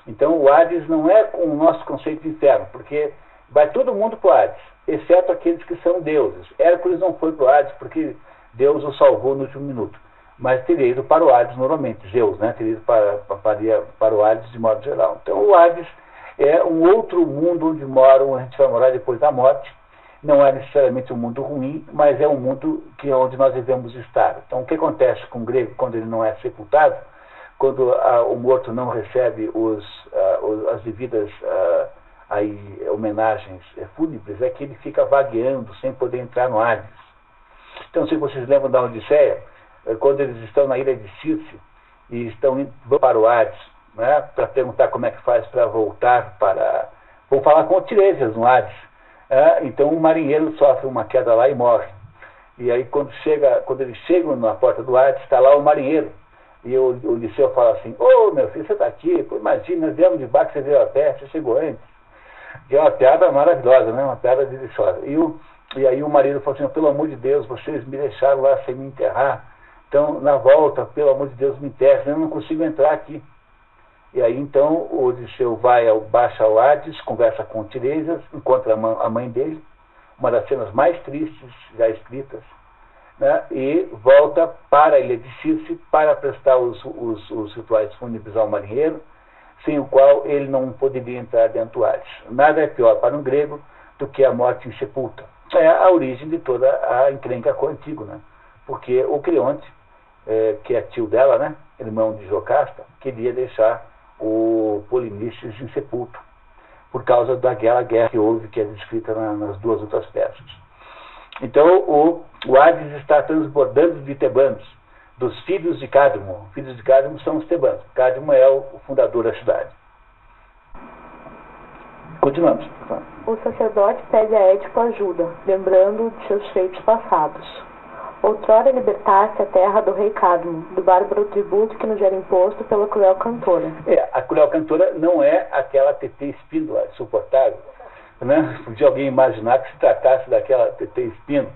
Então, o Hades não é com o nosso conceito de inferno, porque vai todo mundo para o Hades, exceto aqueles que são deuses. Hércules não foi para o Hades porque Deus o salvou no último minuto, mas teria ido para o Hades normalmente, Zeus, né? Teria ido para o Hades de modo geral. Então, o Hades é um outro mundo onde a gente vai morar depois da morte. Não é necessariamente um mundo ruim, mas é um mundo onde nós devemos estar. Então, o que acontece com o grego quando ele não é sepultado, quando o morto não recebe as devidas homenagens fúnebres, é que ele fica vagueando, sem poder entrar no Hades. Então, se vocês lembram da Odisseia, quando eles estão na ilha de Circe e vão para o Hades, né, para perguntar como é que faz para voltar vão falar com o Tiresias no Hades. Então o marinheiro sofre uma queda lá e morre. E aí quando eles chegam na porta do Hades, está lá o marinheiro. E o Odisseu fala assim: meu filho, você está aqui? Pô, imagina, nós viemos de barco, você veio a pé, você chegou antes. Que é uma piada maravilhosa, né? Uma piada deliciosa. E aí o marido falou assim: pelo amor de Deus, vocês me deixaram lá sem me enterrar. Então, na volta, pelo amor de Deus, me interessa, eu não consigo entrar aqui. E aí, então, o Odisseu baixa ao Hades, conversa com Tiresias, encontra a mãe dele, uma das cenas mais tristes já escritas, né? E volta para a ilha de Circe para prestar os rituais fúnebres ao marinheiro, sem o qual ele não poderia entrar dentro do Hades. Nada é pior para um grego do que a morte em sepulta. É a origem de toda a encrenca com Antígona, porque o Creonte, que é tio dela, né, irmão de Jocasta, queria deixar o Polinices insepulto, por causa daquela guerra que houve, que é descrita nas duas outras peças. Então, o Hades está transbordando de tebanos, dos filhos de Cádmo. Filhos de Cádmo são os tebanos. Cádmo é o fundador da cidade. Continuamos. O sacerdote pede a Édipo ajuda, lembrando de seus feitos passados. Outrora libertasse a terra do rei Cadmo, do bárbaro tributo que nos era imposto pela cruel cantora. A cruel cantora não é aquela Tetê Espino insuportável, né? Podia alguém imaginar que se tratasse daquela Tetê Espino.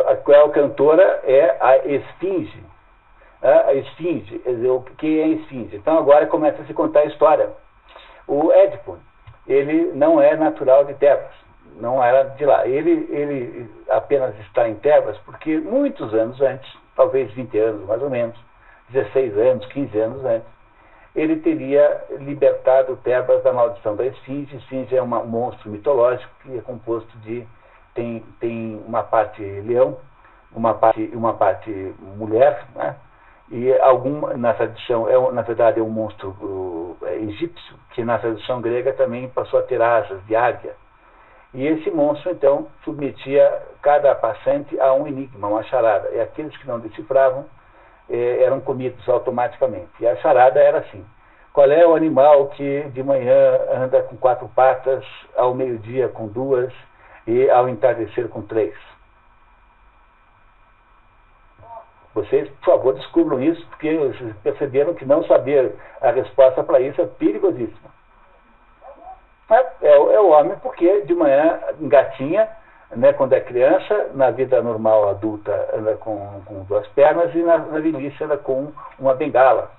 A cruel cantora é a Esfinge. A Esfinge, o que é a Esfinge? Então agora começa a se contar a história. O Édipo, ele não é natural de Tebas, não era de lá. Ele apenas está em Tebas porque muitos anos antes, talvez 20 anos mais ou menos, 16 anos, 15 anos antes, ele teria libertado Tebas da maldição da Esfinge. Esfinge é um monstro mitológico que é composto de... tem uma parte leão, uma parte mulher, né? E na tradição, na verdade é um monstro egípcio, que na tradição grega também passou a ter asas de águia. E esse monstro, então, submetia cada passante a um enigma, uma charada. E aqueles que não decifravam eram comidos automaticamente. E a charada era assim: qual é o animal que de manhã anda com 4 patas, ao meio-dia com 2 e ao entardecer com 3? Vocês, por favor, descubram isso, porque vocês perceberam que não saber a resposta para isso é perigosíssimo. É o homem, porque de manhã engatinha, né, quando é criança, na vida normal adulta anda com 2 pernas e na velhice anda com uma bengala.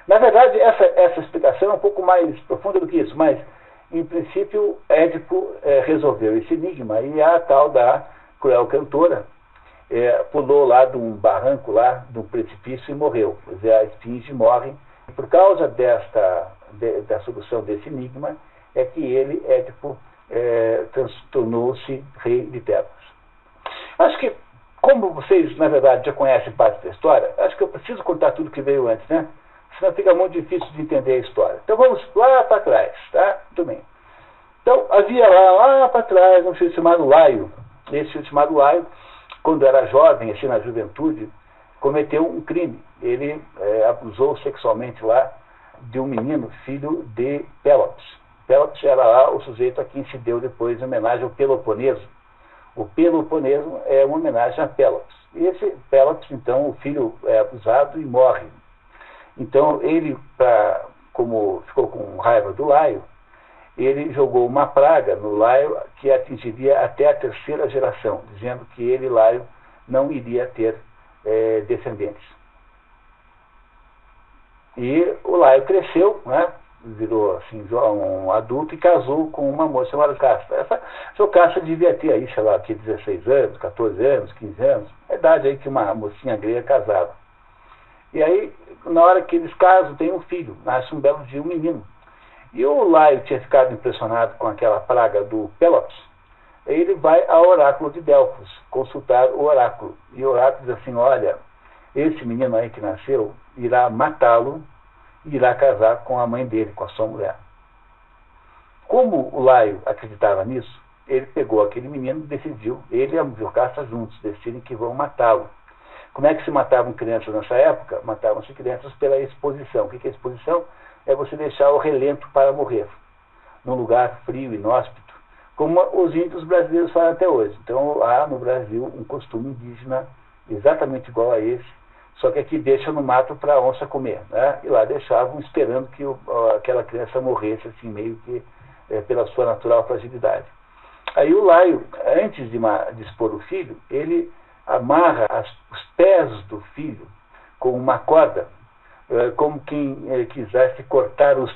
Na verdade, essa explicação é um pouco mais profunda do que isso, mas, em princípio, Édipo resolveu esse enigma, e a tal da cruel cantora pulou lá de um barranco, lá de um precipício, e morreu. Pois a Esfinge morre. E por causa da solução desse enigma, é que ele, Édipo, tornou-se rei de Tebas. Acho que, como vocês, na verdade, já conhecem parte da história, acho que eu preciso contar tudo que veio antes, né? Senão fica muito difícil de entender a história. Então vamos lá para trás, tá? Muito bem. Então, havia lá para trás um filho chamado Laio. Esse filho chamado Laio, quando era jovem, assim, na juventude, cometeu um crime. Ele abusou sexualmente lá de um menino, filho de Pélops. Pélops era lá o sujeito a quem se deu depois homenagem ao Peloponeso. O Peloponeso é uma homenagem a Pélops. E esse Pélops, então, o filho é abusado e morre. Então, ele, como ficou com raiva do Laio, ele jogou uma praga no Laio que atingiria até a 3ª geração, dizendo que ele, Laio, não iria ter descendentes. E o Laio cresceu, né, virou assim, um adulto e casou com uma moça chamada Casta. Essa Jocasta devia ter aí, sei lá, aqui 16 anos, 14 anos, 15 anos, a idade aí que uma mocinha grega casava. E aí, na hora que eles casam, tem um filho, nasce um belo dia um menino. E o Laio tinha ficado impressionado com aquela praga do Pélops. Ele vai ao oráculo de Delfos, consultar o oráculo. E o oráculo diz assim: olha, esse menino aí que nasceu irá matá-lo e irá casar com a mãe dele, com a sua mulher. Como o Laio acreditava nisso, ele pegou aquele menino e decidiu, ele e a Jocasta juntos, decidem que vão matá-lo. Como é que se matavam crianças nessa época? Matavam-se crianças pela exposição. O que é exposição? É você deixar o relento para morrer, num lugar frio, inóspito, como os índios brasileiros fazem até hoje. Então, há no Brasil um costume indígena exatamente igual a esse, só que aqui deixa no mato para a onça comer, né? E lá deixavam esperando que aquela criança morresse, assim, meio que pela sua natural fragilidade. Aí o Laio, antes de expor o filho, ele amarra os pés do filho com uma corda, como quem quisesse cortar os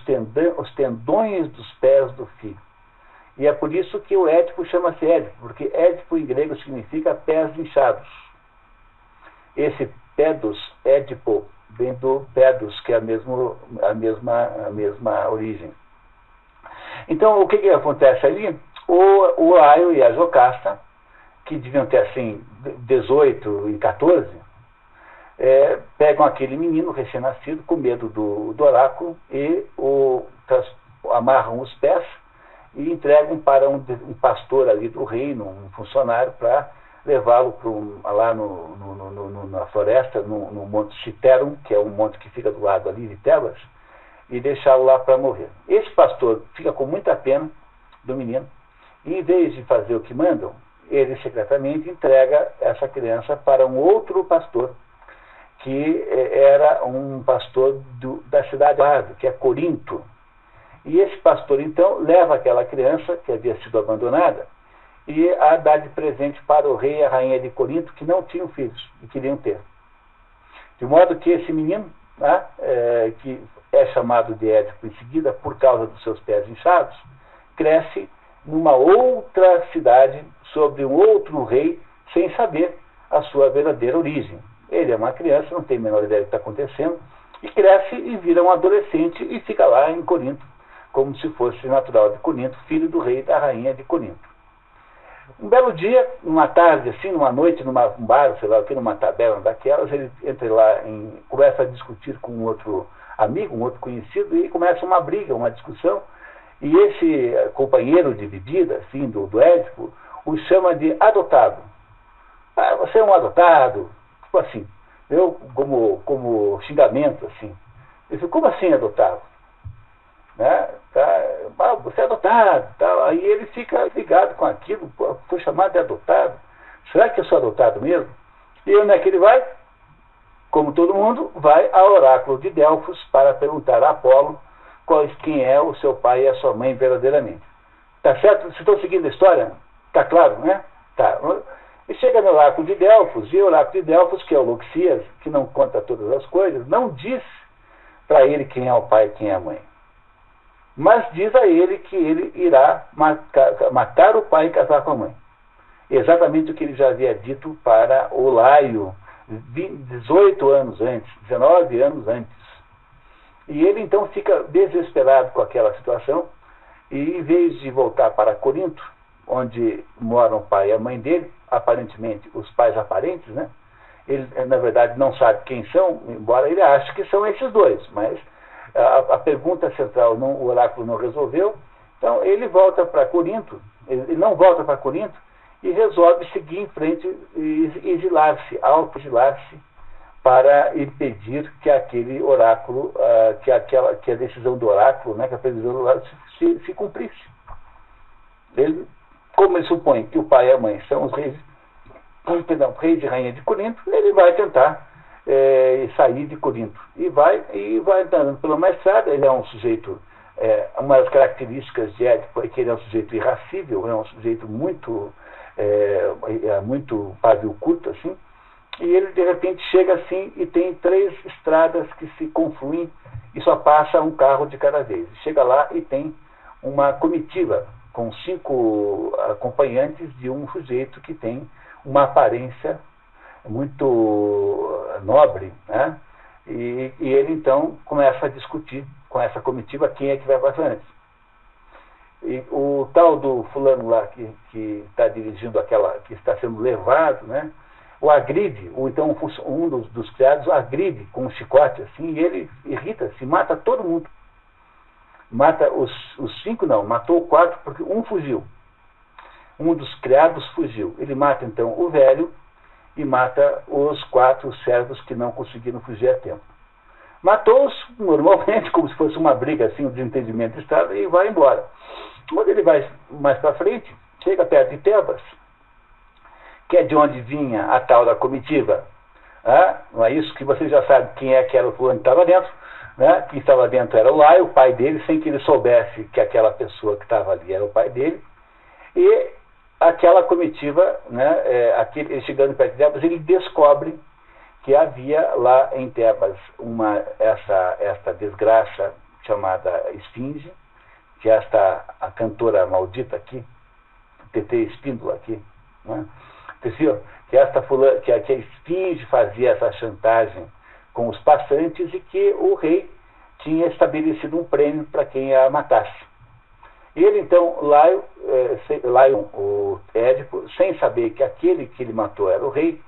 tendões dos pés do filho. E é por isso que o Édipo chama-se Édipo, porque Édipo em grego significa pés inchados. Esse pedos, Édipo, vem do pedos, que é a mesma origem. Então, o que acontece ali? O Laio e a Jocasta, que deviam ter assim 18 e 14, pegam aquele menino recém-nascido com medo do oráculo e amarram os pés e entregam para um pastor ali do reino, um funcionário, para levá-lo lá na floresta, no Monte Citerum, que é um monte que fica do lado ali de Tebas, e deixá-lo lá para morrer. Esse pastor fica com muita pena do menino, e em vez de fazer o que mandam, ele secretamente entrega essa criança para um outro pastor, que era um pastor da cidade do lado, que é Corinto. E esse pastor, então, leva aquela criança, que havia sido abandonada, e a dá de presente para o rei e a rainha de Corinto, que não tinham filhos e queriam ter. De modo que esse menino, que é chamado de Édipo em seguida, por causa dos seus pés inchados, cresce numa outra cidade, sobre um outro rei, sem saber a sua verdadeira origem. Ele é uma criança, não tem a menor ideia do que está acontecendo, e cresce e vira um adolescente e fica lá em Corinto, como se fosse natural de Corinto, filho do rei e da rainha de Corinto. Um belo dia, numa tarde, assim, numa noite, num bar, sei lá o que, numa taberna daquelas, ele entra lá, começa a discutir com um outro amigo, um outro conhecido, e começa uma briga, uma discussão, e esse companheiro de bebida, assim, do Édipo, o chama de adotado. Ah, você é um adotado, tipo assim, como xingamento, assim. Ele disse, como assim adotado? Né? Você é adotado, tá? Aí ele fica ligado com aquilo, foi chamado de adotado. Será que eu sou adotado mesmo? E onde é que ele vai? Como todo mundo, vai ao oráculo de Delfos para perguntar a Apolo quem é o seu pai e a sua mãe verdadeiramente. Tá certo? Vocês estão seguindo a história? Tá claro, né? Tá. E chega no oráculo de Delfos, e o oráculo de Delfos, que é o Loxias, que não conta todas as coisas, não diz para ele quem é o pai e quem é a mãe. Mas diz a ele que ele irá matar o pai e casar com a mãe. Exatamente o que ele já havia dito para o Laio 18 anos antes, 19 anos antes. E ele então fica desesperado com aquela situação e, em vez de voltar para Corinto, onde moram o pai e a mãe dele, aparentemente os pais aparentes, né? Ele na verdade não sabe quem são, embora ele ache que são esses dois, mas a pergunta central o oráculo não resolveu. Então ele volta para Corinto, ele não volta para Corinto e resolve seguir em frente e exilar-se, auto-exilar-se, para impedir que aquele oráculo, que a decisão do oráculo, né, que a previsão do oráculo se cumprisse. Ele, como ele supõe que o pai e a mãe são os reis, reis e rainha de Corinto, ele vai tentar sair de Corinto. E vai andando pela uma estrada. Ele é um sujeito, uma das características de Édipo é que ele é um sujeito irascível, é um sujeito muito pavio curto, assim. E ele, de repente, chega assim e tem 3 estradas que se confluem e só passa um carro de cada vez. Chega lá e tem uma comitiva com 5 acompanhantes de um sujeito que tem uma aparência muito nobre, né? E ele, então, começa a discutir com essa comitiva quem é que vai para frente. E o tal do fulano lá que está dirigindo que está sendo levado, né? O agride, ou então um dos criados o agride com um chicote, assim, e ele irrita-se, mata todo mundo. Mata os 5 não, matou 4, porque um fugiu. Um dos criados fugiu. Ele mata, então, o velho e mata os 4 servos que não conseguiram fugir a tempo. Matou-os normalmente, como se fosse uma briga, assim, um desentendimento de Estado, e vai embora. Quando ele vai mais para frente, chega perto de Tebas, que é de onde vinha a tal da comitiva. Não é isso que você já sabe quem é que era o fulano que estava dentro. Né? Quem estava dentro era o Laio, o pai dele, sem que ele soubesse que aquela pessoa que estava ali era o pai dele. E aquela comitiva, né, ele chegando perto de Tebas, ele descobre que havia lá em Tebas esta desgraça chamada Esfinge, que é a cantora maldita aqui, TT Espíndola aqui, né? Que a Esfinge fazia essa chantagem com os passantes e que o rei tinha estabelecido um prêmio para quem a matasse. Ele então, Laio, o Édipo, sem saber que aquele que ele matou era o rei,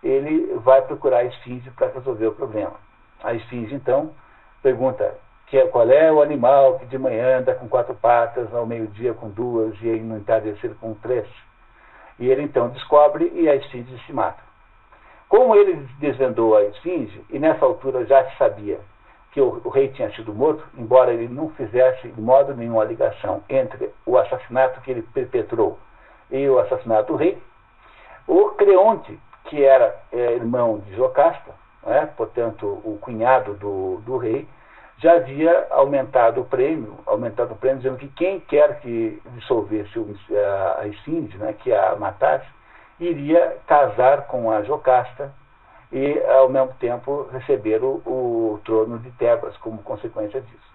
ele vai procurar a Esfinge para resolver o problema. A Esfinge então pergunta qual é o animal que de manhã anda com 4 patas, ao meio-dia com 2 e no entardecer com 3. E ele então descobre e a Esfinge se mata. Como ele desvendou a Esfinge, e nessa altura já se sabia que o rei tinha sido morto, embora ele não fizesse de modo nenhum a ligação entre o assassinato que ele perpetrou e o assassinato do rei, o Creonte, que era irmão de Jocasta, né, portanto o cunhado do rei, já havia aumentado o prêmio, dizendo que quem quer que dissolvesse a Esfinge, né, que a matasse, iria casar com a Jocasta e, ao mesmo tempo, receber o trono de Tebas como consequência disso.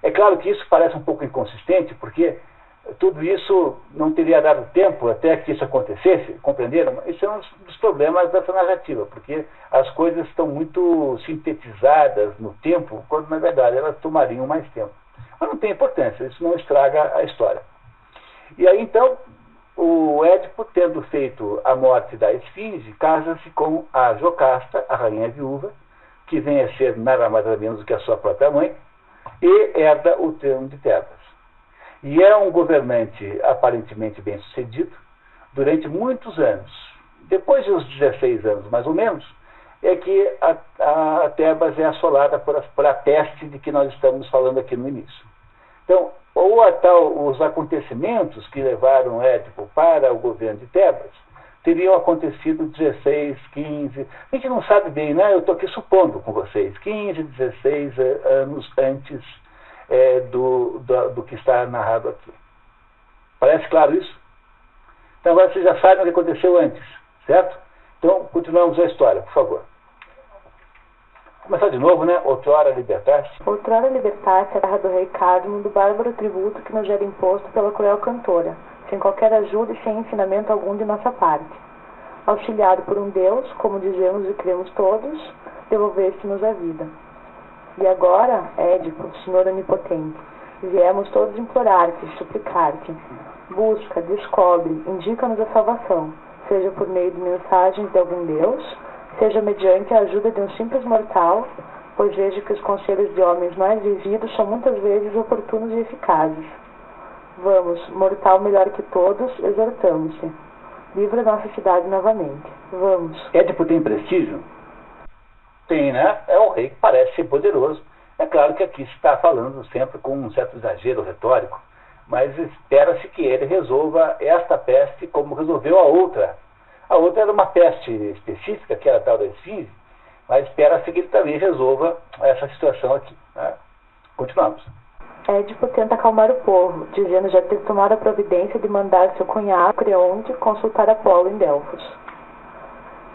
É claro que isso parece um pouco inconsistente, porque tudo isso não teria dado tempo até que isso acontecesse, compreenderam? Isso é um dos problemas dessa narrativa, porque as coisas estão muito sintetizadas no tempo, quando na verdade elas tomariam mais tempo. Mas não tem importância, isso não estraga a história. E aí então, o Édipo, tendo feito a morte da Esfinge, casa-se com a Jocasta, a rainha viúva, que vem a ser nada mais nada menos do que a sua própria mãe, e herda o trono de Tebas. E é um governante aparentemente bem-sucedido durante muitos anos. Depois dos 16 anos, mais ou menos, é que a Tebas é assolada por a peste de que nós estamos falando aqui no início. Então, os acontecimentos que levaram Édipo para o governo de Tebas teriam acontecido 16, 15, a gente não sabe bem, né? Eu estou aqui supondo com vocês, 15, 16 anos antes do que está narrado aqui. Parece claro isso? Então agora vocês já sabem o que aconteceu antes, certo? Então continuamos a história, por favor. Começar de novo, né? Outrora libertaste. Outrora libertaste a terra do rei Cadmo do bárbaro tributo que nos era imposto pela cruel cantora, sem qualquer ajuda e sem ensinamento algum de nossa parte. Auxiliado por um Deus, como dizemos e cremos todos, devolveste-nos a vida. E agora, Édipo, Senhor onipotente, viemos todos implorar-te, suplicar-te. Busca, descobre, indica-nos a salvação, seja por meio de mensagens de algum Deus, seja mediante a ajuda de um simples mortal, pois vejo que os conselhos de homens mais vividos são muitas vezes oportunos e eficazes. Vamos, mortal melhor que todos, exortamos-te. Livra nossa cidade novamente. Vamos. Édipo tem prestígio? Tem, né? É um rei que parece ser poderoso. É claro que aqui se está falando sempre com um certo exagero retórico, mas espera-se que ele resolva esta peste como resolveu a outra. A outra era uma peste específica, que era a tal da Esfinge, mas espera-se que ele também resolva essa situação aqui, né? Continuamos. Édipo tenta acalmar o povo, dizendo já ter tomado a providência de mandar seu cunhado, Creonte, consultar Apolo em Delfos.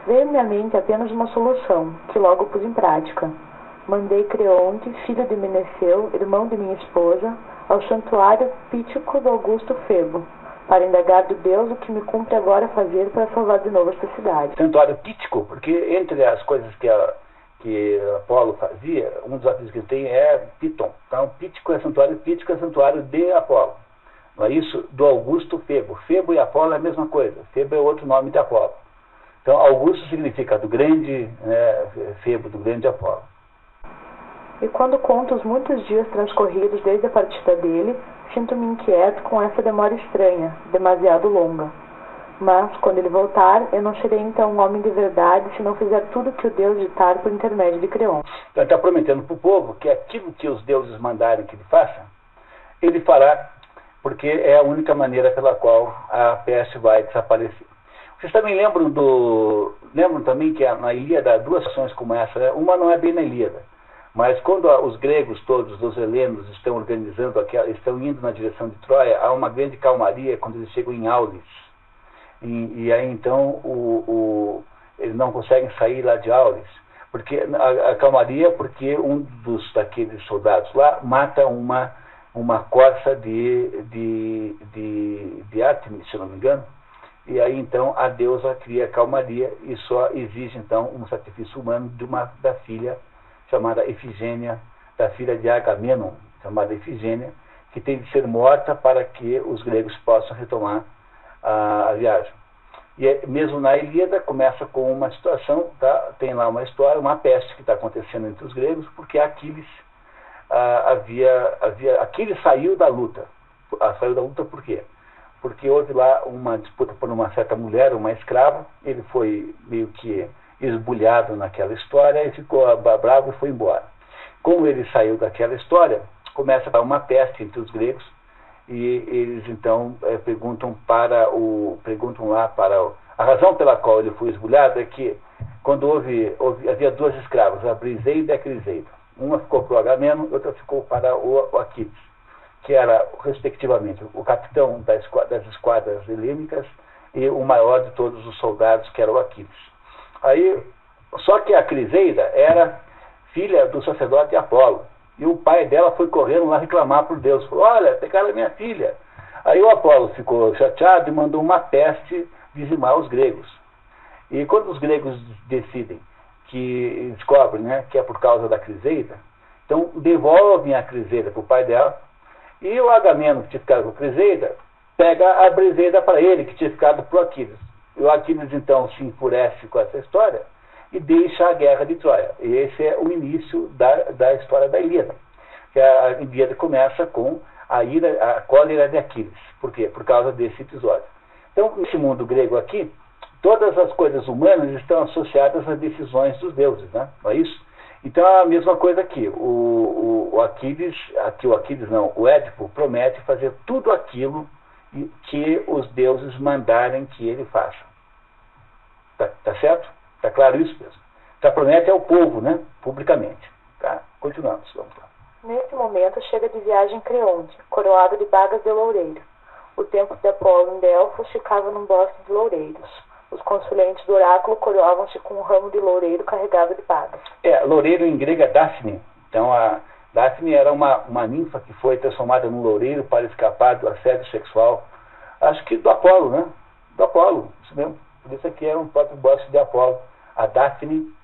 Veio-me à mente apenas uma solução, que logo pus em prática. Mandei Creonte, filho de Meneceu, irmão de minha esposa, ao santuário pítico do Augusto Febo, para indagar do Deus o que me cumpre agora fazer para salvar de novo esta cidade. Santuário pítico, porque entre as coisas que Apolo fazia, um dos apelidos que ele tem é Piton. Então, pítico é santuário de Apolo. Não é isso? Do Augusto Febo. Febo e Apolo é a mesma coisa. Febo é outro nome de Apolo. Então, Augusto significa do grande, Febo, do grande Apolo. E quando conto os muitos dias transcorridos desde a partida dele, sinto-me inquieto com essa demora estranha, demasiado longa. Mas, quando ele voltar, eu não serei então um homem de verdade se não fizer tudo que o Deus ditar por intermédio de Creonte. Então, ele está prometendo para o povo que aquilo que os deuses mandarem que ele faça, ele fará, porque é a única maneira pela qual a peste vai desaparecer. Vocês também lembram também que na Ilíada há duas ações como essa, né? Uma não é bem na Ilíada, mas quando os gregos todos, os helenos, estão indo na direção de Troia, há uma grande calmaria quando eles chegam em Aulis. E aí então eles não conseguem sair lá de Aulis, porque a calmaria, porque um daqueles soldados lá mata uma corça de Ártemis, se eu não me engano, e aí então a deusa cria calmaria e só exige então um sacrifício humano da filha chamada Efigênia, da filha de Agamenon, chamada Efigênia, que tem de ser morta para que os gregos possam retomar a viagem. E mesmo na Ilíada começa com uma situação, tá? Tem lá uma história, uma peste que está acontecendo entre os gregos, porque Aquiles Aquiles saiu da luta. Saiu da luta por quê? Porque houve lá uma disputa por uma certa mulher, uma escrava, ele foi meio que esbulhado naquela história e ficou bravo e foi embora. Como ele saiu daquela história, começa uma peste entre os gregos, e eles então perguntam lá para a razão pela qual ele foi esbulhado é que quando havia duas escravas, a Briseida e a Criseida. Uma ficou para o Agamenon, outra ficou para o Aquiles, que era respectivamente o capitão das esquadras helênicas e o maior de todos os soldados, que era o Aquiles. Aí, só que a Criseida era filha do sacerdote Apolo. E o pai dela foi correndo lá reclamar por Deus. Falou, olha, pegaram a minha filha. Aí o Apolo ficou chateado e mandou uma peste dizimar os gregos. E quando os gregos descobrem, né, que é por causa da Criseida, então devolvem a Criseida para o pai dela, e o Agamenon, que tinha ficado com a Criseida, pega a Briseida para ele, que tinha ficado para o Aquiles. E o Aquiles então se enfurece com essa história e deixa a guerra de Troia. E esse é o início da história da Ilíada. Que a Ilíada começa com a cólera de Aquiles. Por quê? Por causa desse episódio. Então, nesse mundo grego aqui, todas as coisas humanas estão associadas às decisões dos deuses, né? Não é isso? Então é a mesma coisa aqui. O Édipo promete fazer tudo aquilo que os deuses mandarem que ele faça. Tá certo? Está claro isso mesmo? Então promete ao povo, né? Publicamente. Tá? Continuamos, vamos lá. Nesse momento chega de viagem Creonte, coroado de bagas de loureiro. O templo de Apolo em Delfos ficava num bosque de loureiros. Os consulentes do oráculo coroavam-se com um ramo de loureiro carregado de bagas. Loureiro em grego é Daphne. Então a Daphne era uma ninfa que foi transformada num loureiro para escapar do assédio sexual. Acho que do Apolo, né? Do Apolo, isso mesmo. Por isso aqui era um próprio bosque de Apolo. A Daphne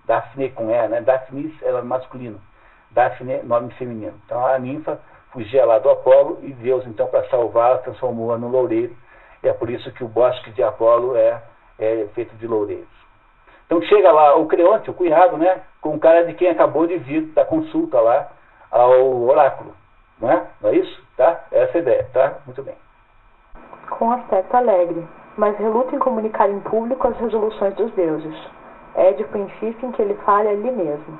com E, né? Daphnis era masculino. Daphne, nome feminino. Então a ninfa fugia lá do Apolo e Deus, então, para salvá-la, transformou-a no loureiro. E é por isso que o bosque de Apolo é feito de loureiros. Então chega lá o Creonte, o cunhado, né? Com o cara de quem acabou de vir da consulta lá ao oráculo. Não é? Não é isso? Tá? Essa é a ideia, tá? Muito bem. Com aspecto alegre, mas reluta em comunicar em público as resoluções dos deuses. Édipo insiste em que ele fale ali mesmo.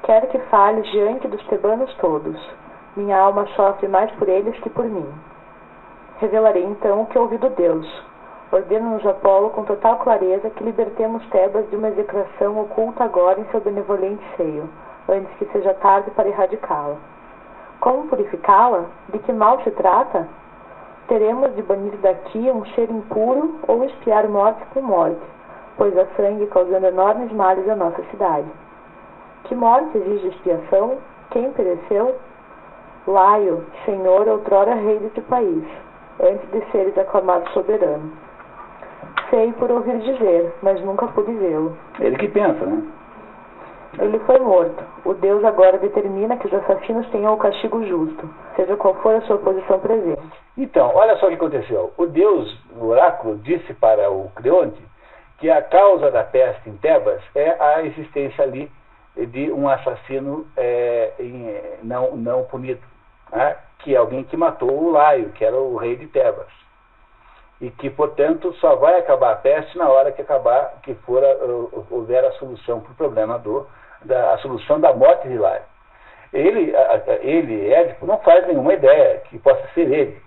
Quero que fale diante dos tebanos todos. Minha alma sofre mais por eles que por mim. Revelarei então o que ouvi do Deus. Ordena-nos Apolo com total clareza que libertemos Tebas de uma execração oculta agora em seu benevolente seio, antes que seja tarde para erradicá-la. Como purificá-la? De que mal se trata? Teremos de banir daqui um ser impuro ou expiar morte com morte, pois há sangue causando enormes males à nossa cidade. Que morte exige expiação? Quem pereceu? Laio, senhor, outrora rei deste país, antes de seres aclamado soberano. Sei por ouvir dizer, mas nunca pude vê-lo. Ele que pensa, né? Ele foi morto. O Deus agora determina que os assassinos tenham o castigo justo, seja qual for a sua posição presente. Então, olha só o que aconteceu. O Deus, o oráculo, disse para o Creonte que a causa da peste em Tebas é a existência ali de um assassino não punido, né? Que é alguém que matou o Laio, que era o rei de Tebas. E que, portanto, só vai acabar a peste na hora que houver a solução para o problema a solução da morte de Laio. Ele, Édipo, não faz nenhuma ideia que possa ser ele,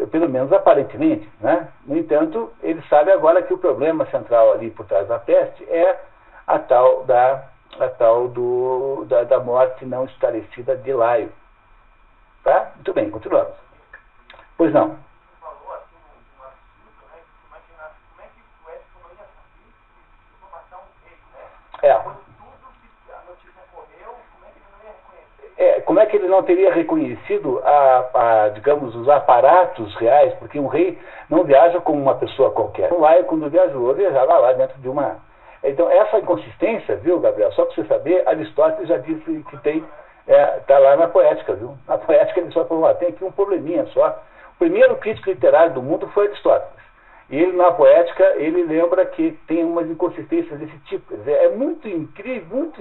pelo menos aparentemente, né? No entanto, ele sabe agora que o problema central ali por trás da peste é a tal da morte não esclarecida de Laio. Tá? Muito bem, continuamos. Pois não. Como é que ele não teria reconhecido, digamos, os aparatos reais? Porque um rei não viaja como uma pessoa qualquer. O Laio, quando viajou, viajava lá dentro de uma... Então, essa inconsistência, viu, Gabriel? Só para você saber, Aristóteles já disse que tem... Está lá na Poética, viu? Na Poética ele só falou, tem aqui um probleminha só. O primeiro crítico literário do mundo foi Aristóteles. E ele, na Poética, ele lembra que tem umas inconsistências desse tipo. Quer dizer, é muito incrível,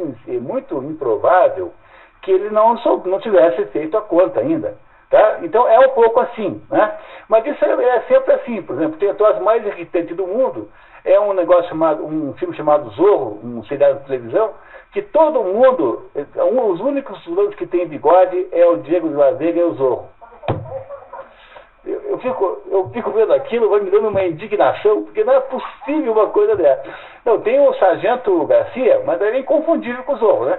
muito improvável que ele não tivesse feito a conta ainda. Tá? Então é um pouco assim, né? Mas isso é sempre assim. Por exemplo, tem a tosse mais irritante do mundo, é um filme chamado Zorro, um seriado de televisão, que todo mundo, os únicos vilões que tem bigode é o Diego de la Vega e o Zorro. Eu fico vendo aquilo, vai me dando uma indignação, porque não é possível uma coisa dessa. Não, tem o Sargento Garcia, mas ele é inconfundível com o Zorro, né?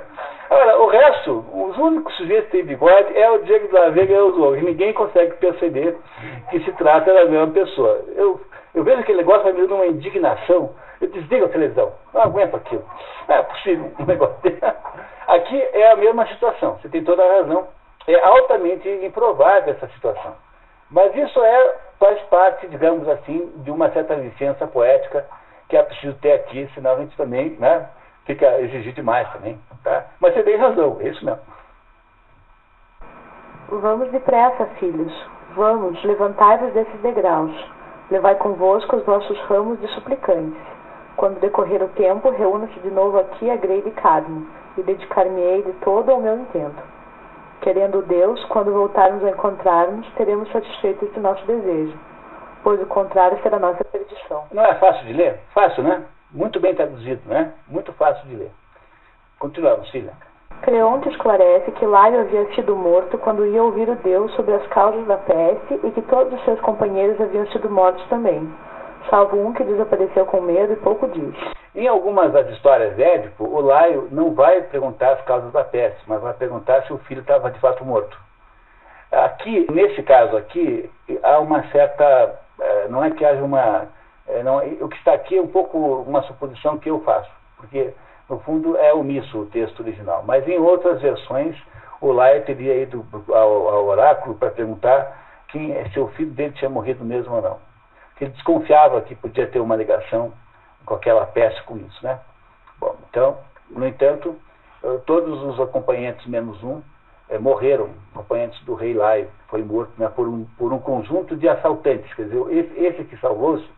Agora, o resto, os únicos sujeitos que têm bigode é o Diego de la Vega e o Zorro, e ninguém consegue perceber que se trata da mesma pessoa. Eu vejo aquele negócio, vai me dando uma indignação, eu desligo a televisão, não aguento aquilo. Não é possível um negócio desse. Aqui é a mesma situação, você tem toda a razão. É altamente improvável essa situação. Mas isso faz parte, digamos assim, de uma certa licença poética que é preciso ter aqui, senão a gente também, né, fica exigir demais também. Tá? Mas você tem razão, é isso mesmo. Vamos depressa, filhos. Vamos, levantai-vos desses degraus. Levai convosco os vossos ramos de suplicantes. Quando decorrer o tempo, reúna-se de novo aqui a grei de Cadmo, e dedicar-me-ei de todo ao meu intento. Querendo Deus, quando voltarmos a encontrar-nos, teremos satisfeito esse nosso desejo, pois o contrário será nossa perdição. Não é fácil de ler? Fácil, né? Muito bem traduzido, né? Muito fácil de ler. Continuamos, filha. Creonte esclarece que Laio havia sido morto quando ia ouvir o Deus sobre as causas da peste e que todos os seus companheiros haviam sido mortos também, salvo um que desapareceu com medo e pouco diz. Em algumas das histórias de Édipo, o Laio não vai perguntar as causas da peste, mas vai perguntar se o filho estava de fato morto. Aqui, nesse caso aqui, há uma certa... Não é que haja uma... o que está aqui é um pouco uma suposição que eu faço, porque, no fundo, é omisso o texto original. Mas em outras versões, o Laio teria ido ao oráculo para perguntar se o filho dele tinha morrido mesmo ou não. Ele desconfiava que podia ter uma ligação com aquela peste com isso, né? Bom, então, no entanto, todos os acompanhantes menos um morreram, acompanhantes do rei Laio, foi morto, né, por um conjunto de assaltantes. Quer dizer, esse que salvou-se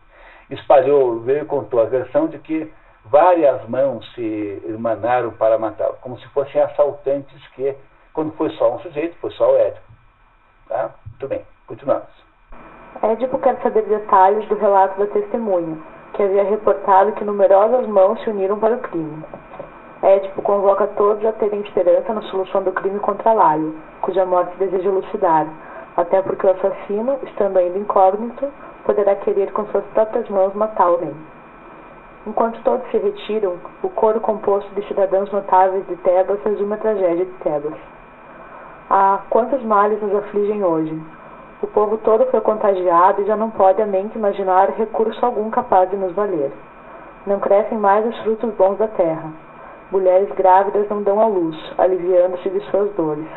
veio e contou a versão de que várias mãos se irmanaram para matá-lo, como se fossem assaltantes que, quando foi só um sujeito, foi só o Édipo. Tá? Muito bem, continuamos. Édipo quer saber detalhes do relato da testemunha, que havia reportado que numerosas mãos se uniram para o crime. Édipo convoca todos a terem esperança na solução do crime contra Laio, cuja morte deseja elucidar, até porque o assassino, estando ainda incógnito, poderá querer com suas próprias mãos matá-lo. Enquanto todos se retiram, o coro composto de cidadãos notáveis de Tebas resume a tragédia de Tebas. Ah, quantos males nos afligem hoje! O povo todo foi contagiado e já não pode a mente imaginar recurso algum capaz de nos valer. Não crescem mais os frutos bons da terra. Mulheres grávidas não dão à luz, aliviando-se de suas dores.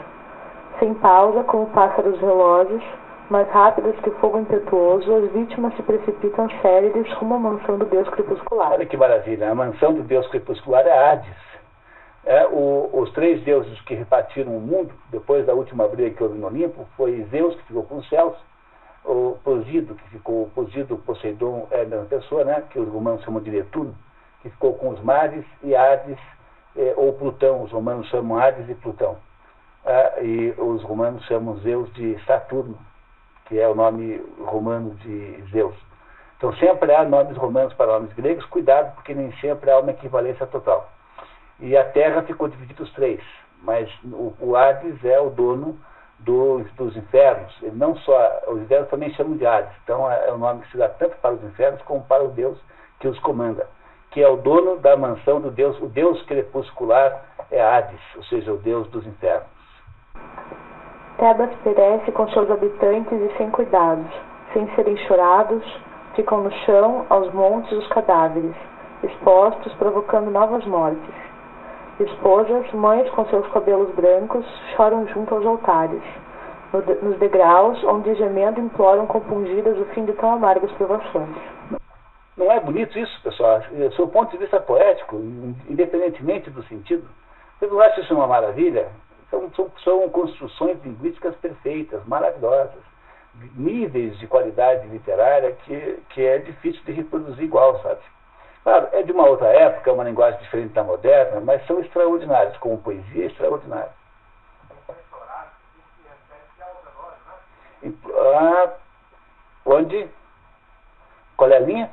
Sem pausa, como pássaros velozes, mais rápidas que fogo impetuoso, as vítimas se precipitam céleres rumo à mansão do Deus crepuscular. Olha que maravilha, a mansão do Deus crepuscular é Hades. Os três deuses que repartiram o mundo, depois da última briga que houve no Olimpo, foi Zeus, que ficou com os céus, o Poseidon, Poseidon é a mesma pessoa, né, que os romanos chamam de Netuno, que ficou com os mares, e Hades, ou Plutão, os romanos chamam Hades e Plutão. E os romanos chamam Zeus de Saturno, que é o nome romano de Zeus. Então sempre há nomes romanos para nomes gregos, cuidado, porque nem sempre há uma equivalência total. E a Terra ficou dividida os três, mas o Hades é o dono dos infernos. Ele não só, os infernos também chamam de Hades, então é o nome que se dá tanto para os infernos como para o Deus que os comanda, que é o dono da mansão do Deus. O Deus crepuscular é Hades, ou seja, o Deus dos infernos. Tebas perece com seus habitantes e sem cuidados, sem serem chorados, ficam no chão, aos montes, os cadáveres, expostos, provocando novas mortes. Esposas, mães com seus cabelos brancos, choram junto aos altares, nos degraus, onde gemendo imploram compungidas o fim de tão amargas provações. Não é bonito isso, pessoal? Do seu ponto de vista poético, independentemente do sentido, vocês não acham isso uma maravilha? São construções linguísticas perfeitas, maravilhosas, níveis de qualidade literária que é difícil de reproduzir igual, sabe? Claro, é de uma outra época, é uma linguagem diferente da moderna, mas são extraordinários, como poesia extraordinária. Onde? Qual é a linha?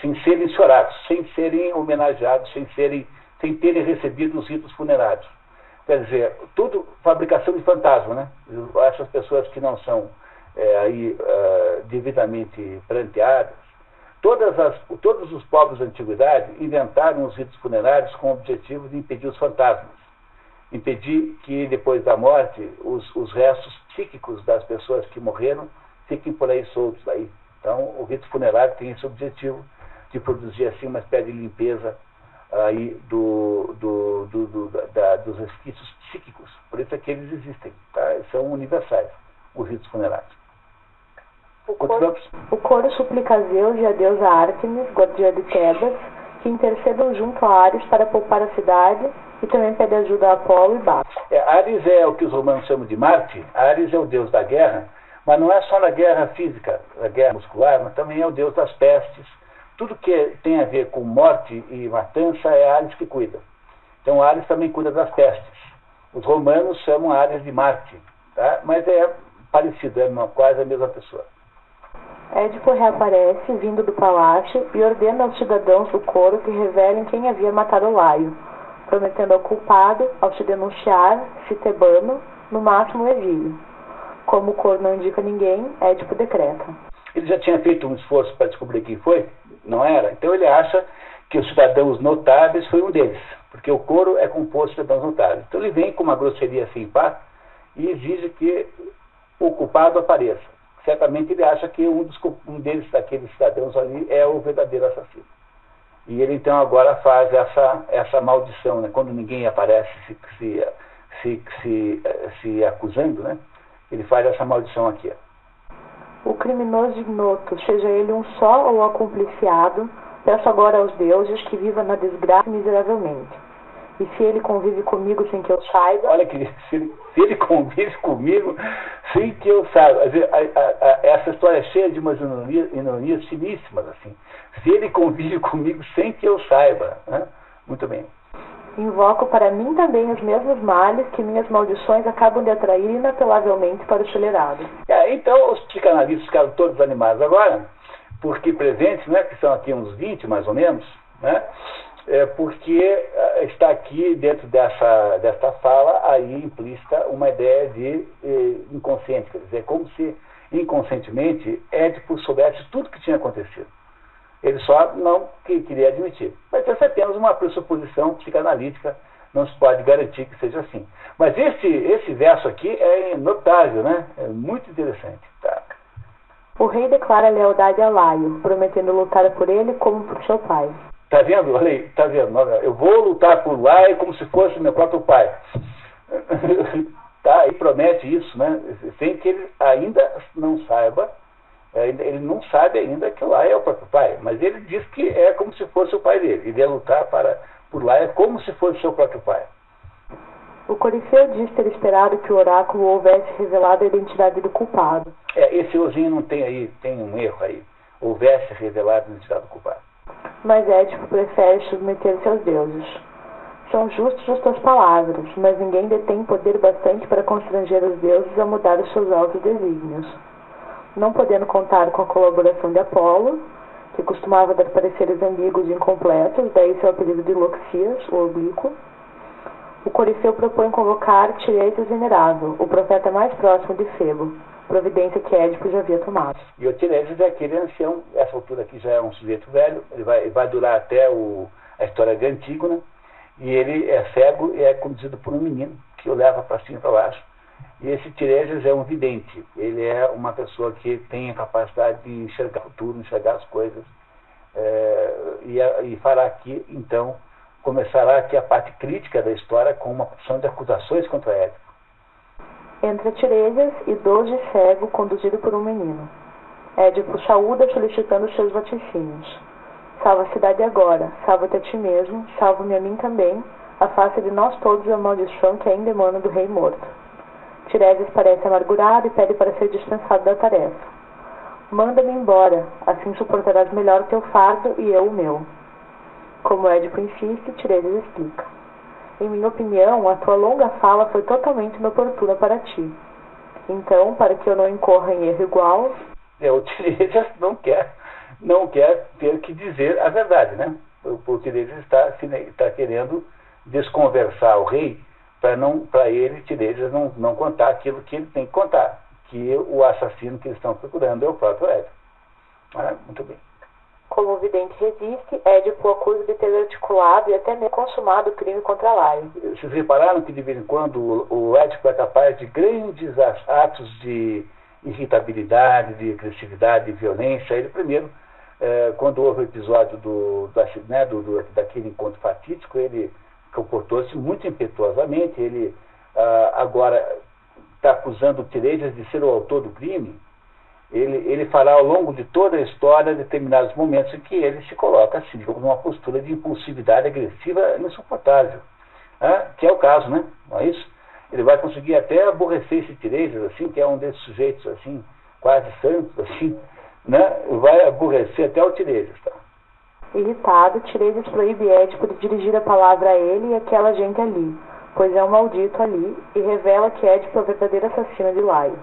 Sem serem chorados, sem serem homenageados, sem terem recebido os ritos funerários. Quer dizer, tudo fabricação de fantasma, né? Essas pessoas que não são devidamente pranteadas, todos os povos da antiguidade inventaram os ritos funerários com o objetivo de impedir os fantasmas, impedir que depois da morte os restos psíquicos das pessoas que morreram fiquem por aí soltos aí. Então, o rito funerário tem esse objetivo de produzir assim uma espécie de limpeza aí dos resquícios psíquicos. Por isso é que eles existem, tá? São universais, os ritos funerários. O coro suplica a Zeus e a deusa Ártemis, guardiã de Tebas, que intercedam junto a Ares para poupar a cidade, e também pede ajuda a Apolo e Baco. Ares é o que os romanos chamam de Marte. Ares é o deus da guerra, mas não é só na guerra física, na guerra muscular, mas também é o deus das pestes. Tudo que tem a ver com morte e matança é Ares que cuida. Então Ares também cuida das pestes. Os romanos chamam Ares de Marte, tá? Mas é parecido, é quase a mesma pessoa. Édipo reaparece, vindo do palácio, e ordena aos cidadãos do coro que revelem quem havia matado Laio, prometendo ao culpado, ao se denunciar, se tebano, no máximo o exílio. Como o coro não indica ninguém, Édipo decreta. Ele já tinha feito um esforço para descobrir quem foi? Não era? Então ele acha que os cidadãos notáveis foi um deles, porque o coro é composto de cidadãos notáveis. Então ele vem com uma grosseria sem par e exige que o culpado apareça. Certamente ele acha que um deles, daqueles cidadãos ali, é o verdadeiro assassino. E ele então agora faz essa maldição, né? Quando ninguém aparece se acusando, né? Ele faz essa maldição aqui. O criminoso ignoto, seja ele um só ou acompliciado, peço agora aos deuses que viva na desgraça miseravelmente. E se ele convive comigo sem que eu saiba... Olha que se ele convive comigo sem que eu saiba. Essa história é cheia de umas ironias finíssimas, assim. Se ele convive comigo sem que eu saiba. Né? Muito bem. Invoco para mim também os mesmos males que minhas maldições acabam de atrair inapelavelmente para o acelerado. Então os psicanalistas ficaram todos animados agora, porque presentes, né, que são aqui uns 20 mais ou menos, né? Porque está aqui dentro desta fala aí implícita uma ideia de inconsciente, quer dizer, como se inconscientemente Édipo soubesse tudo que tinha acontecido. Ele só não queria admitir. Mas essa é apenas uma pressuposição psicanalítica, não se pode garantir que seja assim. Mas esse verso aqui é notável, né? É muito interessante. Tá? O rei declara lealdade a Laio, prometendo lutar por ele como por seu pai. Tá vendo? Olha aí, tá vendo? Eu vou lutar por Laio como se fosse meu próprio pai. Tá? E promete isso, né? Sem que ele ainda não saiba. Ele não sabe ainda que Laio é o próprio pai, mas ele diz que é como se fosse o pai dele. Ele ia lutar por Laio como se fosse seu próprio pai. O Corifeu diz ter esperado que o oráculo houvesse revelado a identidade do culpado. Esse ozinho não tem aí, tem um erro aí. Houvesse revelado a identidade do culpado. Mas Édipo prefere submeter-se aos deuses. São justas as tuas palavras, mas ninguém detém poder bastante para constranger os deuses a mudar os seus altos desígnios. Não podendo contar com a colaboração de Apolo, que costumava dar pareceres ambíguos e incompletos, daí seu apelido de Loxias, o oblíquo, o Corifeu propõe convocar Tiresias Venerável, o profeta mais próximo de Febo, providência que Édipo já havia tomado. E o Tiresias é aquele ancião, essa altura aqui já é um sujeito velho, ele vai durar até a história de Antígona, e ele é cego e é conduzido por um menino, que o leva para cima e para baixo. E esse Tiresias é um vidente, ele é uma pessoa que tem a capacidade de enxergar o futuro, enxergar as coisas, e fará aqui, então, começará aqui a parte crítica da história com uma porção de acusações contra Édipo. Entra Tiresias, idoso e cego, conduzido por um menino. Édipo saúda solicitando seus vaticínios. Salva a cidade agora, salva-te a ti mesmo, salva-me a mim também, afasta de nós todos a maldição que ainda emana do rei morto. Tiresias parece amargurado e pede para ser dispensado da tarefa. Manda-me embora, assim suportarás melhor o teu fardo e eu o meu. Como Édipo insiste, Tiresias explica. Em minha opinião, a tua longa fala foi totalmente inoportuna para ti. Então, para que eu não incorra em erro igual... O Tiresias não quer ter que dizer a verdade, né? O Tiresias está querendo desconversar o rei para ele, Tiresias, não contar aquilo que ele tem que contar, que o assassino que eles estão procurando é o próprio Édipo. Muito bem. Como o vidente resiste, Édipo acusa de ter articulado e até mesmo consumado o crime contra Laio. Vocês repararam que de vez em quando o Édipo é capaz de grandes atos de irritabilidade, de agressividade, de violência. Ele primeiro, quando houve o episódio daquele encontro fatídico, ele comportou-se muito impetuosamente. Ele agora está acusando o Tiresias de ser o autor do crime. Ele fará ao longo de toda a história determinados momentos em que ele se coloca assim, numa postura de impulsividade agressiva insuportável, que é o caso, né? Não é isso? Ele vai conseguir até aborrecer esse Tiresias, assim, que é um desses sujeitos assim, quase santos, assim, né? Vai aborrecer até o Tiresias, tá? Irritado, Tiresias proíbe Édipo de dirigir a palavra a ele e àquela gente ali, pois é um maldito ali, e revela que Édipo é o verdadeiro assassino de Laio.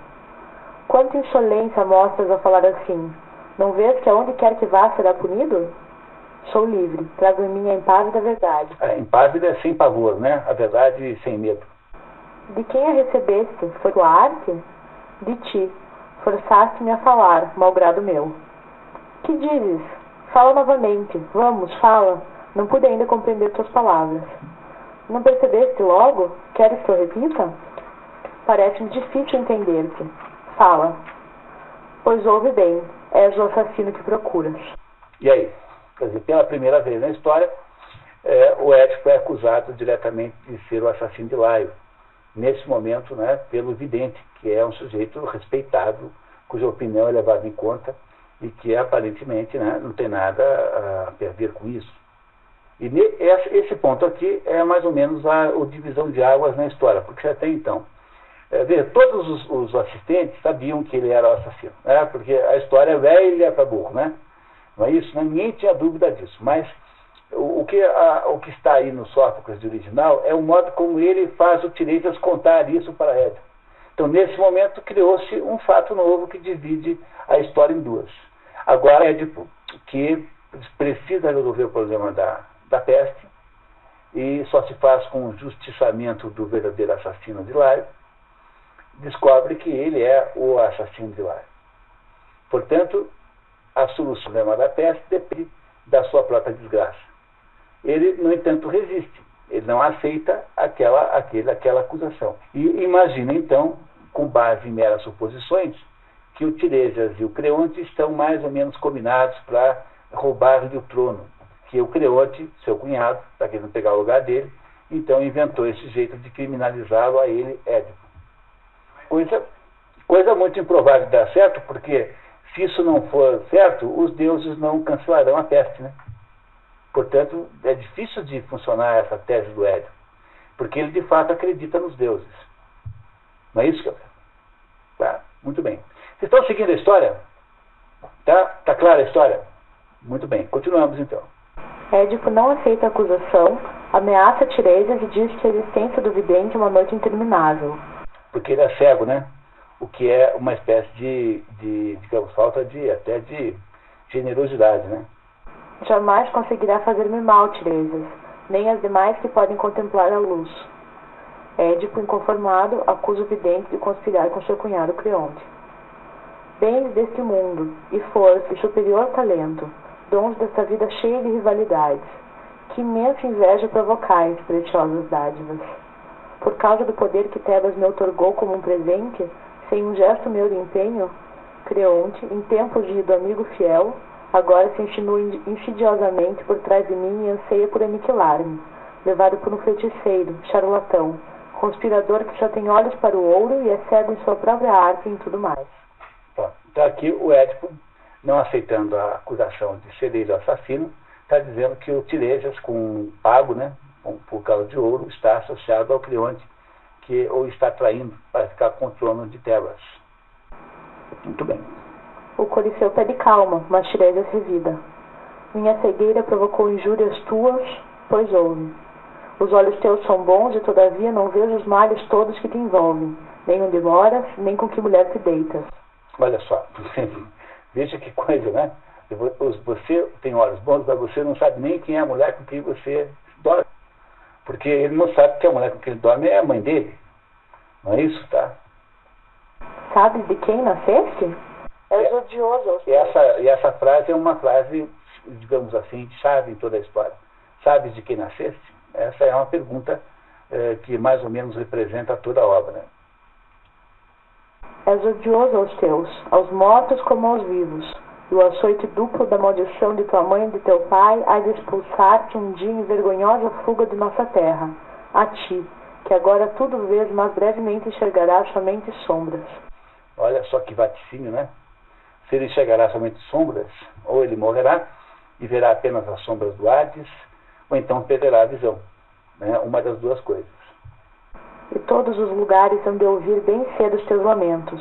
Quanta insolência mostras ao falar assim? Não vês que aonde quer que vá será punido? Sou livre, trago em mim a impávida verdade. A impávida é sem pavor, né? A verdade sem medo. De quem a recebeste? Foi tua arte? De ti. Forçaste-me a falar, malgrado meu. Que dizes? Fala novamente. Vamos, fala. Não pude ainda compreender tuas palavras. Não percebeste logo? Queres que eu repita? Parece-me difícil entender-te. Fala. Pois ouve bem. És o assassino que procuras. E aí? Quer dizer, pela primeira vez na história, o Édipo é acusado diretamente de ser o assassino de Laio. Nesse momento, né, pelo vidente, que é um sujeito respeitado, cuja opinião é levada em conta e que aparentemente, né, não tem nada a perder com isso. E esse ponto aqui é mais ou menos a divisão de águas na história, porque até então, todos os assistentes sabiam que ele era o assassino, né, porque a história é velha para burro, né? Não é isso? Né? Ninguém tinha dúvida disso, mas o que está aí no Sófocles de original é o modo como ele faz o Tiresias contar isso para Édipo. Então, nesse momento, criou-se um fato novo que divide a história em duas. Agora, Édipo, que precisa resolver o problema da peste, e só se faz com o justiçamento do verdadeiro assassino de Laio, descobre que ele é o assassino de Laio. Portanto, a solução do problema da peste depende da sua própria desgraça. Ele, no entanto, resiste. Ele não aceita aquela acusação. E imagina, então, com base em meras suposições, que o Tiresias e o Creonte estão mais ou menos combinados para roubar-lhe o trono. Que o Creonte, seu cunhado, está querendo pegar o lugar dele, então inventou esse jeito de criminalizá-lo a ele, Édipo. Coisa muito improvável de dar certo, porque se isso não for certo, os deuses não cancelarão a peste, né? Portanto, é difícil de funcionar essa tese do Édipo, porque ele de fato acredita nos deuses. Não é isso, Gabriel? Tá, muito bem. Vocês estão seguindo a história? Tá clara a história? Muito bem, continuamos então. Édipo não aceita a acusação, ameaça Tiresias e diz que a existência do vidente é uma noite interminável. Porque ele é cego, né? O que é uma espécie de falta até de generosidade, né? Jamais conseguirá fazer-me mal, Tiresias, nem as demais que podem contemplar a luz. Édipo, inconformado, acusa o vidente de conspirar com seu cunhado Creonte. Bens deste mundo, e força, e superior talento, dons desta vida cheia de rivalidades, que imensa inveja provocais, preciosas dádivas. Por causa do poder que Tebas me outorgou como um presente, sem um gesto meu de empenho, Creonte, em tempos de do amigo fiel, agora se insinua insidiosamente por trás de mim e anseia por aniquilar-me, levado por um feiticeiro, charlatão, conspirador que só tem olhos para o ouro e é cego em sua própria arte e em tudo mais. Então aqui o Édipo, não aceitando a acusação de ser ele o assassino, está dizendo que o Tiresias, com pago, né, por causa de ouro, está associado ao Creonte, que o está traindo para ficar com o trono de Tebas. Muito bem. O Coriceu pede calma, mas Tiresias revida. Minha cegueira provocou injúrias tuas, pois ouve. Os olhos teus são bons e todavia não vejo os males todos que te envolvem, nem onde moras, nem com que mulher te deitas. Olha só, veja que coisa, né? Você tem olhos bons, mas você não sabe nem quem é a mulher com quem você dorme. Porque ele não sabe que a mulher com quem ele dorme é a mãe dele. Não é isso, tá? Sabes de quem nasceste? És odioso. E essa frase é uma frase, digamos assim, chave em toda a história. Sabes de quem nasceste? Essa é uma pergunta que mais ou menos representa toda a obra. És odioso aos teus, aos mortos como aos vivos, e o açoite duplo da maldição de tua mãe e de teu pai há de expulsar-te um dia em vergonhosa fuga de nossa terra, a ti, que agora tudo vês, mas brevemente enxergarás somente sombras. Olha só que vaticínio, né? Se ele enxergará somente sombras, ou ele morrerá e verá apenas as sombras do Hades, ou então perderá a visão, né? Uma das duas coisas. E todos os lugares hão de ouvir bem cedo os teus lamentos.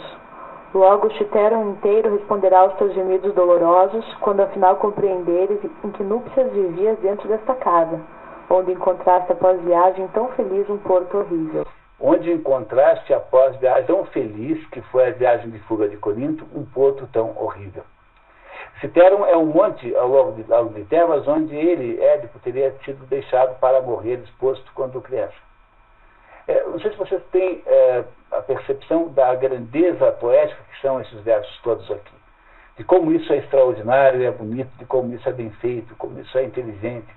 Logo o Citero inteiro responderá aos teus gemidos dolorosos, quando afinal compreenderes em que núpcias vivias dentro desta casa, onde encontraste após viagem tão feliz um porto horrível. Onde encontraste após viagem tão feliz, que foi a viagem de fuga de Corinto, um porto tão horrível. Citerum é um monte ao longo de Tebas, onde ele, Édipo, teria sido deixado para morrer exposto quando criança. Não sei se vocês têm a percepção da grandeza poética que são esses versos todos aqui. De como isso é extraordinário, é bonito, de como isso é bem feito, como isso é inteligente.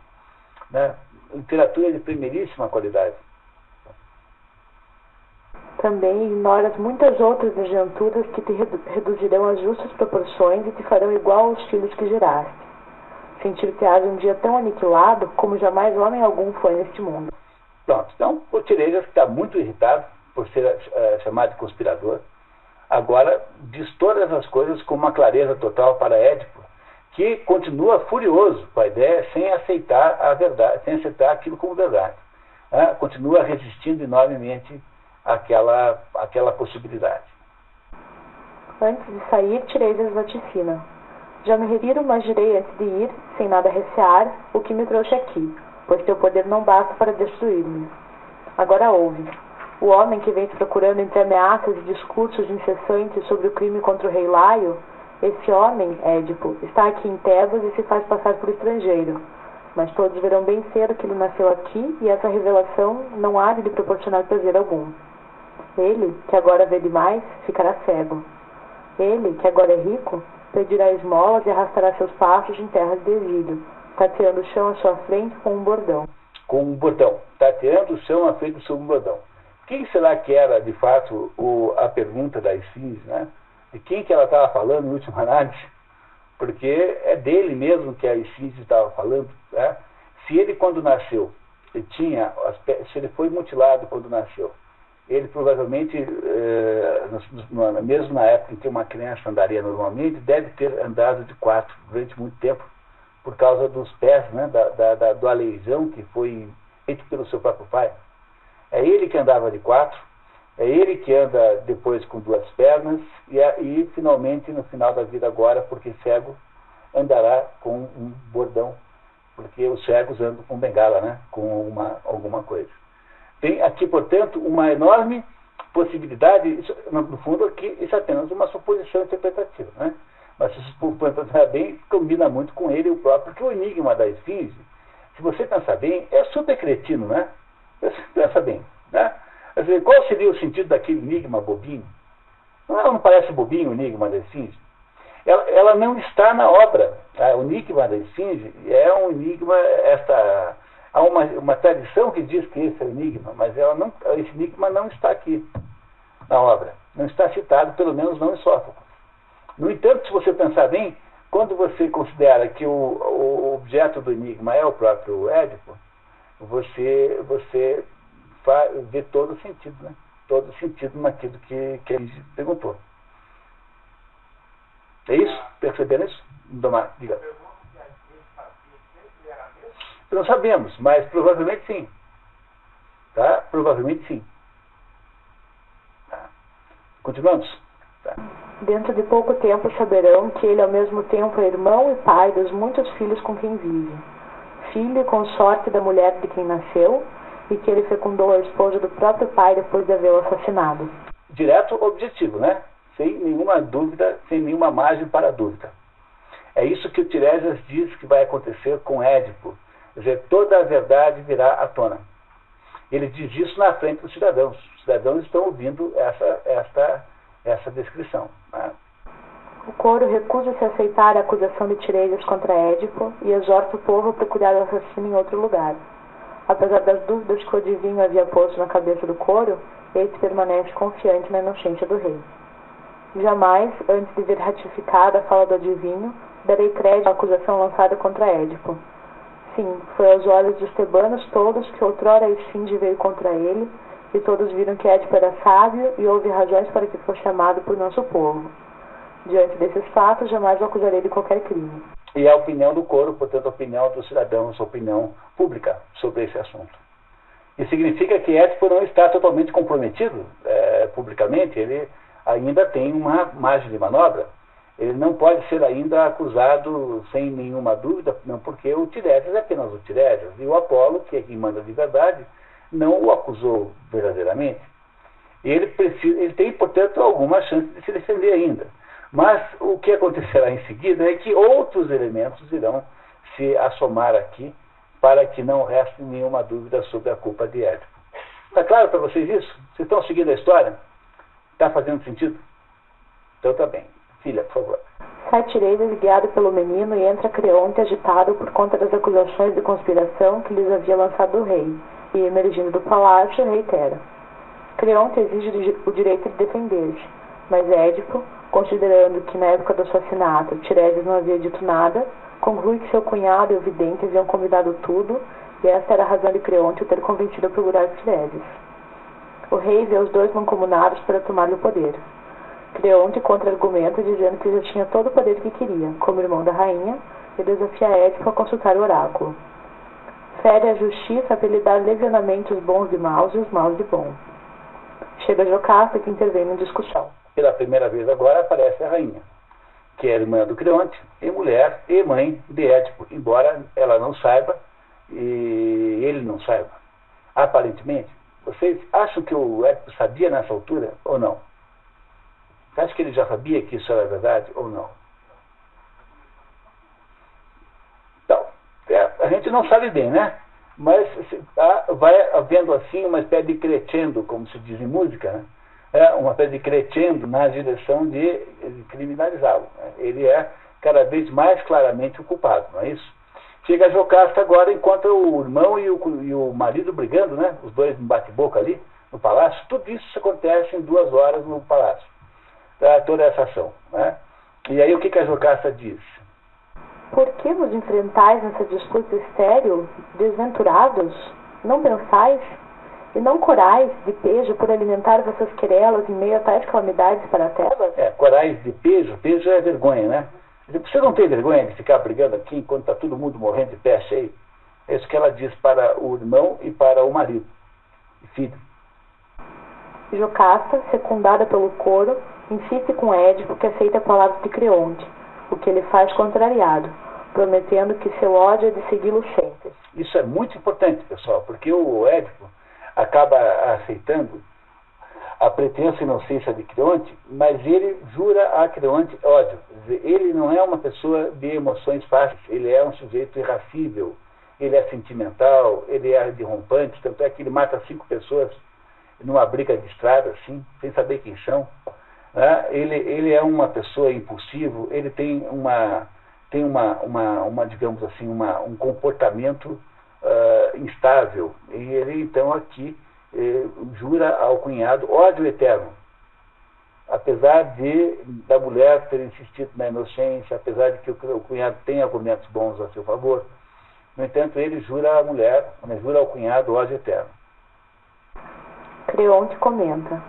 Né? Literatura de primeiríssima qualidade. Também ignoras muitas outras desventuras que te reduzirão às justas proporções e te farão igual aos filhos que geraste. Sentir-te-ás um dia tão aniquilado como jamais homem algum foi neste mundo. Pronto, então o Tiresias, que está muito irritado por ser chamado de conspirador, agora diz todas as coisas com uma clareza total para Édipo, que continua furioso com a ideia sem aceitar a verdade, sem aceitar aquilo como verdade. Continua resistindo enormemente àquela possibilidade. Antes de sair, Tiresias vaticina. Já me refiro, mas direi antes de ir, sem nada recear, o que me trouxe aqui, pois teu poder não basta para destruir-me. Agora ouve. O homem que vem te procurando entre ameaças e discursos incessantes sobre o crime contra o rei Laio, esse homem, Édipo, está aqui em Tebas e se faz passar por estrangeiro. Mas todos verão bem cedo que ele nasceu aqui e essa revelação não há de lhe proporcionar prazer algum. Ele, que agora vê demais, ficará cego. Ele, que agora é rico, pedirá esmolas e arrastará seus passos em terras de exílio, tateando o chão à sua frente com um bordão. Com um bordão. Tateando o chão à frente com um bordão. Quem será que era, de fato, a pergunta da Esfinge, né? De quem que ela estava falando, em última análise? Porque é dele mesmo que a Esfinge estava falando. Né? Se ele, quando nasceu, se ele foi mutilado quando nasceu, ele provavelmente, mesmo na época em que uma criança andaria normalmente, deve ter andado de 4 durante muito tempo, por causa dos pés, né, do aleijão que foi feito pelo seu próprio pai. É ele que andava de 4, é ele que anda depois com 2 pernas, e finalmente, no final da vida agora, porque cego, andará com um bordão, porque os cegos andam com bengala, né, com alguma coisa. Tem aqui, portanto, uma enorme possibilidade, no fundo aqui, isso é apenas uma suposição interpretativa, né? Mas se você pensar bem, combina muito com ele o próprio, porque o enigma da Esfinge, se você pensar bem, é super cretino, né? Pensa bem, né? Qual seria o sentido daquele enigma bobinho? Não parece bobinho o enigma da Esfinge? Ela não está na obra. O enigma da Esfinge é um enigma, Há uma tradição que diz que esse é o enigma, mas esse enigma não está aqui na obra. Não está citado, pelo menos não em Sófocles. No entanto, se você pensar bem, quando você considera que o objeto do enigma é o próprio Édipo, você vê todo o sentido, né? Todo o sentido naquilo que ele perguntou. É isso? Perceberam isso? Domar, diga. Não sabemos, mas provavelmente sim. Tá? Provavelmente sim. Tá. Continuamos? Tá. Dentro de pouco tempo saberão que ele ao mesmo tempo é irmão e pai dos muitos filhos com quem vive, filho e consorte da mulher de quem nasceu, e que ele fecundou a esposa do próprio pai depois de havê-lo assassinado. Direto objetivo, né? Sem nenhuma dúvida, sem nenhuma margem para dúvida. É isso que o Tiresias diz que vai acontecer com Édipo. Quer dizer, toda a verdade virá à tona. Ele diz isso na frente dos cidadãos. Os cidadãos estão ouvindo essa descrição. Né? O coro recusa-se a aceitar a acusação de Tiresias contra Édipo e exorta o povo a procurar o assassino em outro lugar. Apesar das dúvidas que o adivinho havia posto na cabeça do coro, este permanece confiante na inocência do rei. Jamais, antes de ver ratificada a fala do adivinho, darei crédito à acusação lançada contra Édipo. Sim, foi aos olhos dos tebanos todos que outrora a esfinge veio contra ele, e todos viram que Édipo era sábio e houve razões para que fosse amado por nosso povo. Diante desses fatos, jamais o acusarei de qualquer crime. E a opinião do coro, portanto, a opinião dos cidadãos, a opinião pública sobre esse assunto. Isso significa que Édipo não está totalmente comprometido publicamente, ele ainda tem uma margem de manobra. Ele não pode ser ainda acusado sem nenhuma dúvida, não, porque o Tiresias é apenas o Tiresias. E o Apolo, que é quem manda de verdade, não o acusou verdadeiramente. Ele tem, portanto, alguma chance de se defender ainda. Mas o que acontecerá em seguida é que outros elementos irão se assomar aqui para que não reste nenhuma dúvida sobre a culpa de Édipo. Está claro para vocês isso? Vocês estão seguindo a história? Está fazendo sentido? Então tá bem. Filha, por favor. Sai Tiresias guiado pelo menino e entra Creonte agitado por conta das acusações de conspiração que lhes havia lançado o rei, e emergindo do palácio, reitera. Creonte exige o direito de defender-se, mas Édipo, considerando que na época do assassinato Tiresias não havia dito nada, conclui que seu cunhado e o vidente haviam combinado tudo, e esta era a razão de Creonte o ter convencido a procurar Tiresias. O rei vê os dois mancomunados para tomar-lhe o poder. Creonte contra-argumenta dizendo que já tinha todo o poder que queria, como irmão da rainha, e desafia Édipo a consultar o oráculo. Fere a justiça para lhe dar levianamente os bons de maus e os maus de bons. Chega Jocasta, que intervém na discussão. Pela primeira vez agora aparece a rainha, que é irmã do Creonte, e mulher e mãe de Édipo, embora ela não saiba e ele não saiba. Aparentemente, vocês acham que o Édipo sabia nessa altura ou não? Você acha que ele já sabia que isso era verdade ou não? Então, a gente não sabe bem, né? Mas vai havendo assim uma espécie de crescendo, como se diz em música, né? Uma espécie de crescendo na direção de criminalizá-lo. Né? Ele é cada vez mais claramente o culpado, não é isso? Chega a Jocasta agora, encontra o irmão e o marido brigando, né? Os dois no bate-boca ali, no palácio. Tudo isso acontece em 2 horas no palácio. Toda essa ação. Né? E aí o que a Jocasta diz? Por que vos enfrentais nessa disputa estéril, desventurados? Não pensais? E não corais de pejo por alimentar vossas querelas em meio a tais calamidades para Tebas? Corais de pejo é vergonha, né? Você não tem vergonha de ficar brigando aqui enquanto está todo mundo morrendo de peste aí? É isso que ela diz para o irmão e para o marido e filho. Jocasta, secundada pelo coro, insiste com Édipo que aceita a palavra de Creonte, o que ele faz contrariado, prometendo que seu ódio é de segui-lo sempre. Isso é muito importante, pessoal, porque o Édipo acaba aceitando a pretensa inocência de Creonte, mas ele jura a Creonte ódio. Quer dizer, ele não é uma pessoa de emoções fáceis, ele é um sujeito irracível, ele é sentimental, ele é derrompante, tanto é que ele mata 5 pessoas numa briga de estrada, assim, sem saber quem são. Né? Ele é uma pessoa impulsivo, ele tem digamos assim, um comportamento instável. E ele, então, aqui jura ao cunhado ódio eterno. Apesar da mulher ter insistido na inocência, apesar de que o cunhado tem argumentos bons a seu favor, no entanto, ele jura à mulher, jura ao cunhado ódio eterno. Creonte comenta: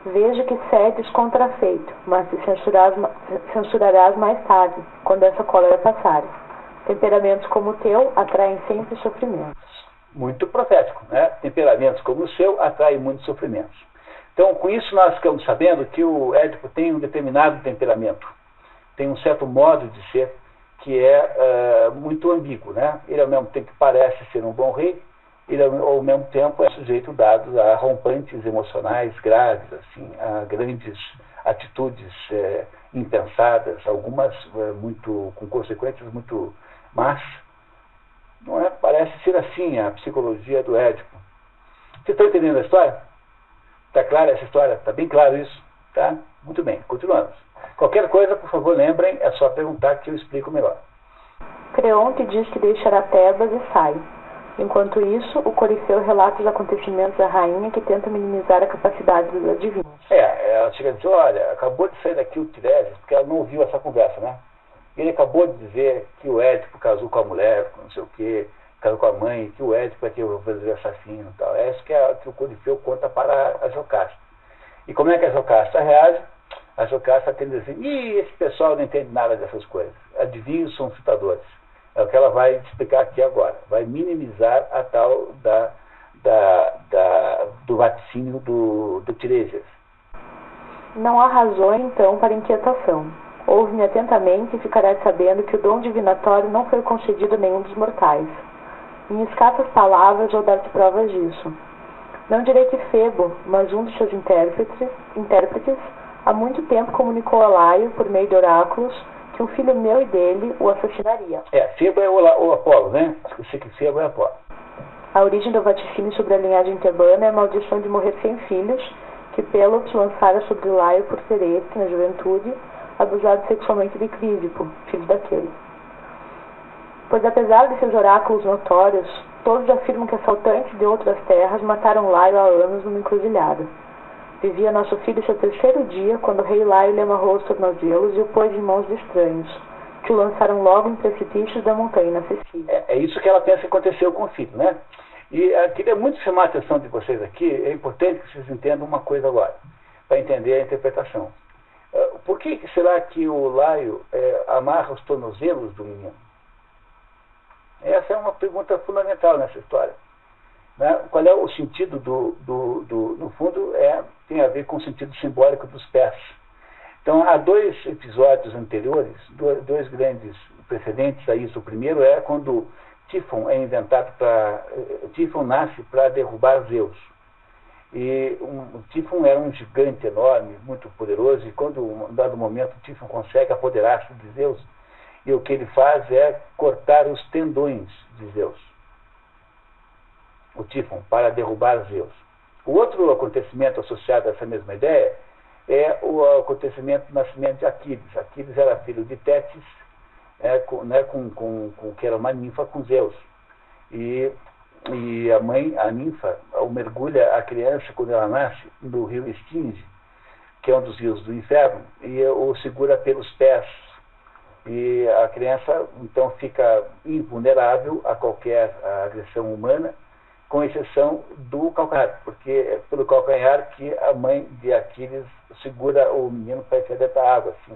vejo que cedes contrafeito, mas te censurarás mais tarde, quando essa cólera passar. Temperamentos como o teu atraem sempre sofrimentos. Muito profético, né? Temperamentos como o seu atraem muitos sofrimentos. Então, com isso, nós ficamos sabendo que o Édipo tem um determinado temperamento, tem um certo modo de ser que é muito ambíguo, né? Ele, ao mesmo tempo, parece ser um bom rei, ele, ao mesmo tempo, é sujeito dado a rompantes emocionais graves, assim, a grandes atitudes impensadas, algumas com consequências muito más. Não é? Parece ser assim a psicologia do Édipo. Vocês estão entendendo a história? Está clara essa história? Está bem claro isso? Tá? Muito bem, continuamos. Qualquer coisa, por favor, lembrem, é só perguntar que eu explico melhor. Creonte diz que deixará Tebas e sai. Enquanto isso, o Corifeu relata os acontecimentos da rainha, que tenta minimizar a capacidade dos adivinhos. Ela chega a dizer, olha, acabou de sair daqui o Tiresias, porque ela não ouviu essa conversa, né? Ele acabou de dizer que o Édipo casou com a mulher, não sei o quê, casou com a mãe, que o Édipo é que o verdadeiro assassino e tal. É isso que o Corifeu conta para a Jocasta. E como é que a Jocasta reage? A Jocasta tende a dizer, esse pessoal não entende nada dessas coisas. Adivinhos são citadores. É o que ela vai explicar aqui agora. Vai minimizar a tal do vaticínio do Tiresias. Não há razão, então, para inquietação. Ouve-me atentamente e ficarás sabendo que o dom divinatório não foi concedido a nenhum dos mortais. Em escassas palavras vou dar-te provas disso. Não direi que Febo, mas um dos seus intérpretes, há muito tempo comunicou a Laio, por meio de oráculos, que um filho meu e dele o assassinaria. Febo é o Apolo, né? Esqueci que Febo é Apolo. A origem do vaticínio sobre a linhagem tebana é a maldição de morrer sem filhos, que Pélops lançara sobre Laio por ser este, na juventude, abusado sexualmente de Crísipo, filho daquele. Pois apesar de seus oráculos notórios, todos afirmam que assaltantes de outras terras mataram Laio há anos numa encruzilhada. Vivia nosso filho seu terceiro dia, quando o rei Laio lhe amarrou os tornozelos e o pôs em mãos de estranhos, que o lançaram logo em precipícios da montanha inacessível. É isso que ela pensa que aconteceu com o filho, né? E queria muito chamar a atenção de vocês aqui, é importante que vocês entendam uma coisa agora, para entender a interpretação. Por que será que o Laio amarra os tornozelos do menino? Essa é uma pergunta fundamental nessa história. Né? Qual é o sentido no fundo, tem a ver com o sentido simbólico dos pés. Então, há dois episódios anteriores, dois grandes precedentes a isso. O primeiro é quando Tífon é inventado Tífon nasce para derrubar Zeus. E Tífon era um gigante enorme, muito poderoso, e quando, em um dado momento, Tífon consegue apoderar-se de Zeus, e o que ele faz é cortar os tendões de Zeus. O Tífon, para derrubar Zeus. O outro acontecimento associado a essa mesma ideia é o acontecimento do nascimento de Aquiles. Aquiles era filho de Tétis, que era uma ninfa com Zeus. E a mãe, a ninfa, mergulha a criança, quando ela nasce, no rio Estinge, que é um dos rios do inferno, e o segura pelos pés. E a criança, então, fica invulnerável a qualquer agressão humana, com exceção do calcanhar, porque é pelo calcanhar que a mãe de Aquiles segura o menino para ele dentro da água. Assim.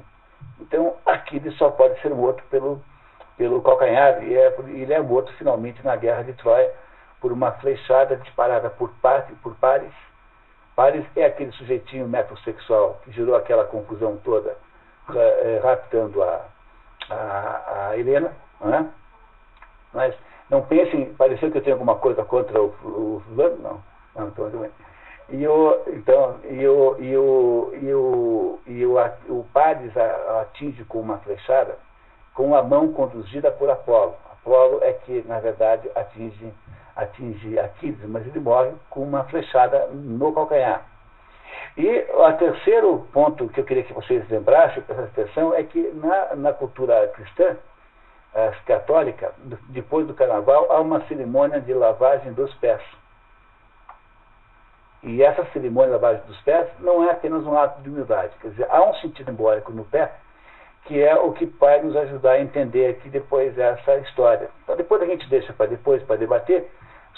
Então, Aquiles só pode ser morto pelo calcanhar, e ele é morto finalmente na guerra de Troia por uma flechada disparada por Paris. Paris é aquele sujeitinho metrosexual que gerou aquela confusão toda, raptando a Helena, não é? Mas não pensem, pareceu que eu tenho alguma coisa contra o fulano, não, então tudo bem. O Paris atinge com uma flechada, com a mão conduzida por Apolo. Apolo é que, na verdade, atinge Aquiles, mas ele morre com uma flechada no calcanhar. E o terceiro ponto que eu queria que vocês lembrassem, presta atenção, é que na cultura cristã, católica, depois do carnaval, há uma cerimônia de lavagem dos pés. E essa cerimônia de lavagem dos pés não é apenas um ato de humildade. Quer dizer, há um sentido simbólico no pé, que é o que vai nos ajudar a entender aqui depois essa história. Então, depois a gente deixa para depois, para debater,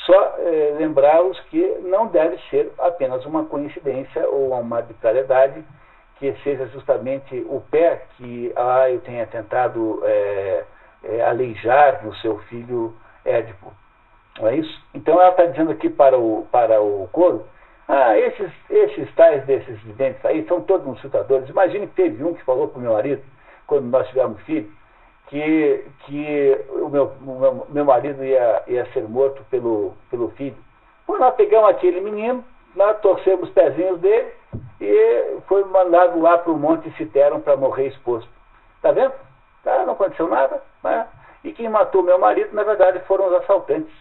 só lembrá-los que não deve ser apenas uma coincidência ou uma arbitrariedade, que seja justamente o pé que eu tenha tentado aleijar no seu filho Édipo. Não é isso? Então ela está dizendo aqui para o coro, esses tais desses videntes aí são todos insultadores. Imagine que teve um que falou para o meu marido, quando nós tivemos filho, que o meu marido ia ser morto pelo filho. Pô, nós pegamos aquele menino, nós torcemos os pezinhos dele e foi mandado lá para o Monte Citeron para morrer exposto. Tá vendo? Tá, não aconteceu nada. Né? E quem matou meu marido, na verdade, foram os assaltantes.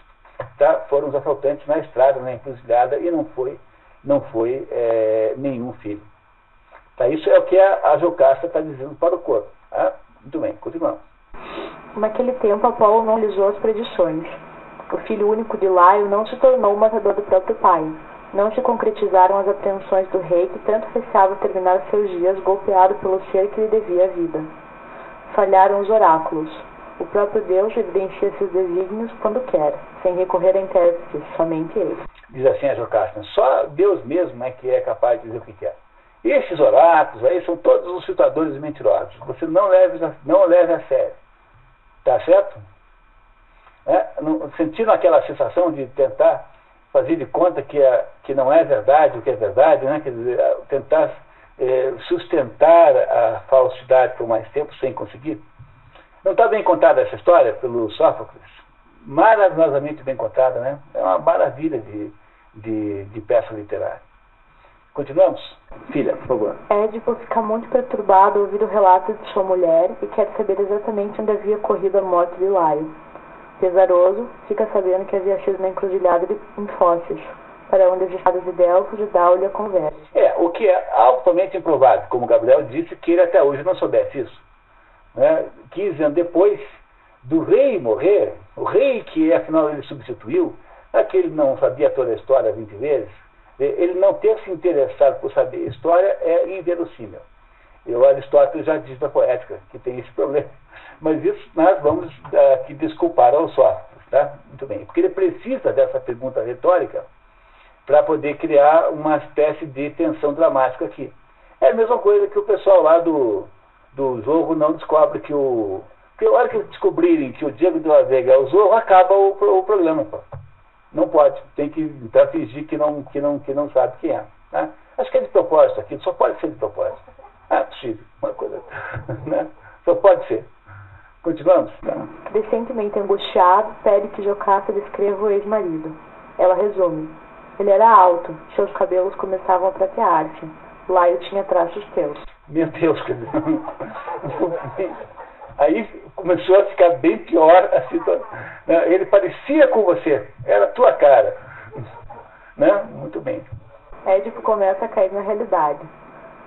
Tá? Foram os assaltantes na estrada, na encruzilhada, e não foi nenhum filho. Tá? Isso é o que a Jocasta está dizendo para o corpo. Tá? Muito bem, continuamos. Naquele tempo, Apolo não realizou as predições. O filho único de Laio não se tornou o matador do próprio pai. Não se concretizaram as apreensões do rei, que tanto receava terminar seus dias golpeado pelo ser que lhe devia a vida. Falharam os oráculos. O próprio Deus evidencia seus desígnios quando quer, sem recorrer a intérpretes, somente ele. Diz assim a Jocasta, só Deus mesmo é que é capaz de dizer o que quer. Esses oráculos aí são todos os citadores mentirosos. Você não leve a sério. Tá certo? Sentindo aquela sensação de tentar fazer de conta que não é verdade o que é verdade, né? Quer dizer, tentar sustentar a falsidade por mais tempo sem conseguir. Não está bem contada essa história pelo Sófocles? Maravilhosamente bem contada, né? É uma maravilha de peça literária. Continuamos? Filha, por favor. Édipo fica muito perturbado ao ouvir o relato de sua mulher e quer saber exatamente onde havia ocorrido a morte de Laio. Pesaroso, fica sabendo que havia sido na encruzilhada em Fósseis, para onde os estados de Delfos e Dáulio a conversa. O que é altamente improvável, como Gabriel disse, que ele até hoje não soubesse isso. 15 anos depois do rei morrer, o rei que afinal ele substituiu, aquele não sabia toda a história 20 vezes, ele não ter se interessado por saber a história é inverossímil. O Aristóteles já diz da poética que tem esse problema. Mas isso nós vamos aqui desculpar ao Sófocles, tá? Muito bem. Porque ele precisa dessa pergunta retórica para poder criar uma espécie de tensão dramática aqui. É a mesma coisa que o pessoal lá do Zorro não descobre que porque a hora que descobrirem que o Diego de la Vega é o Zorro, acaba o programa. Pô. Não pode. Tem que fingir que não sabe quem é. Né? Acho que é de propósito aqui. Só pode ser de propósito. É possível. Uma coisa, né? Só pode ser. Continuamos? Recentemente angustiado, pede que Jocasta descreva o ex-marido. Ela resume. Ele era alto, seus cabelos começavam a pratear-se. Laio tinha traços teus. Meu Deus, quer dizer. Aí começou a ficar bem pior a situação. Ele parecia com você, era a tua cara. Né? Muito bem. Édipo começa a cair na realidade.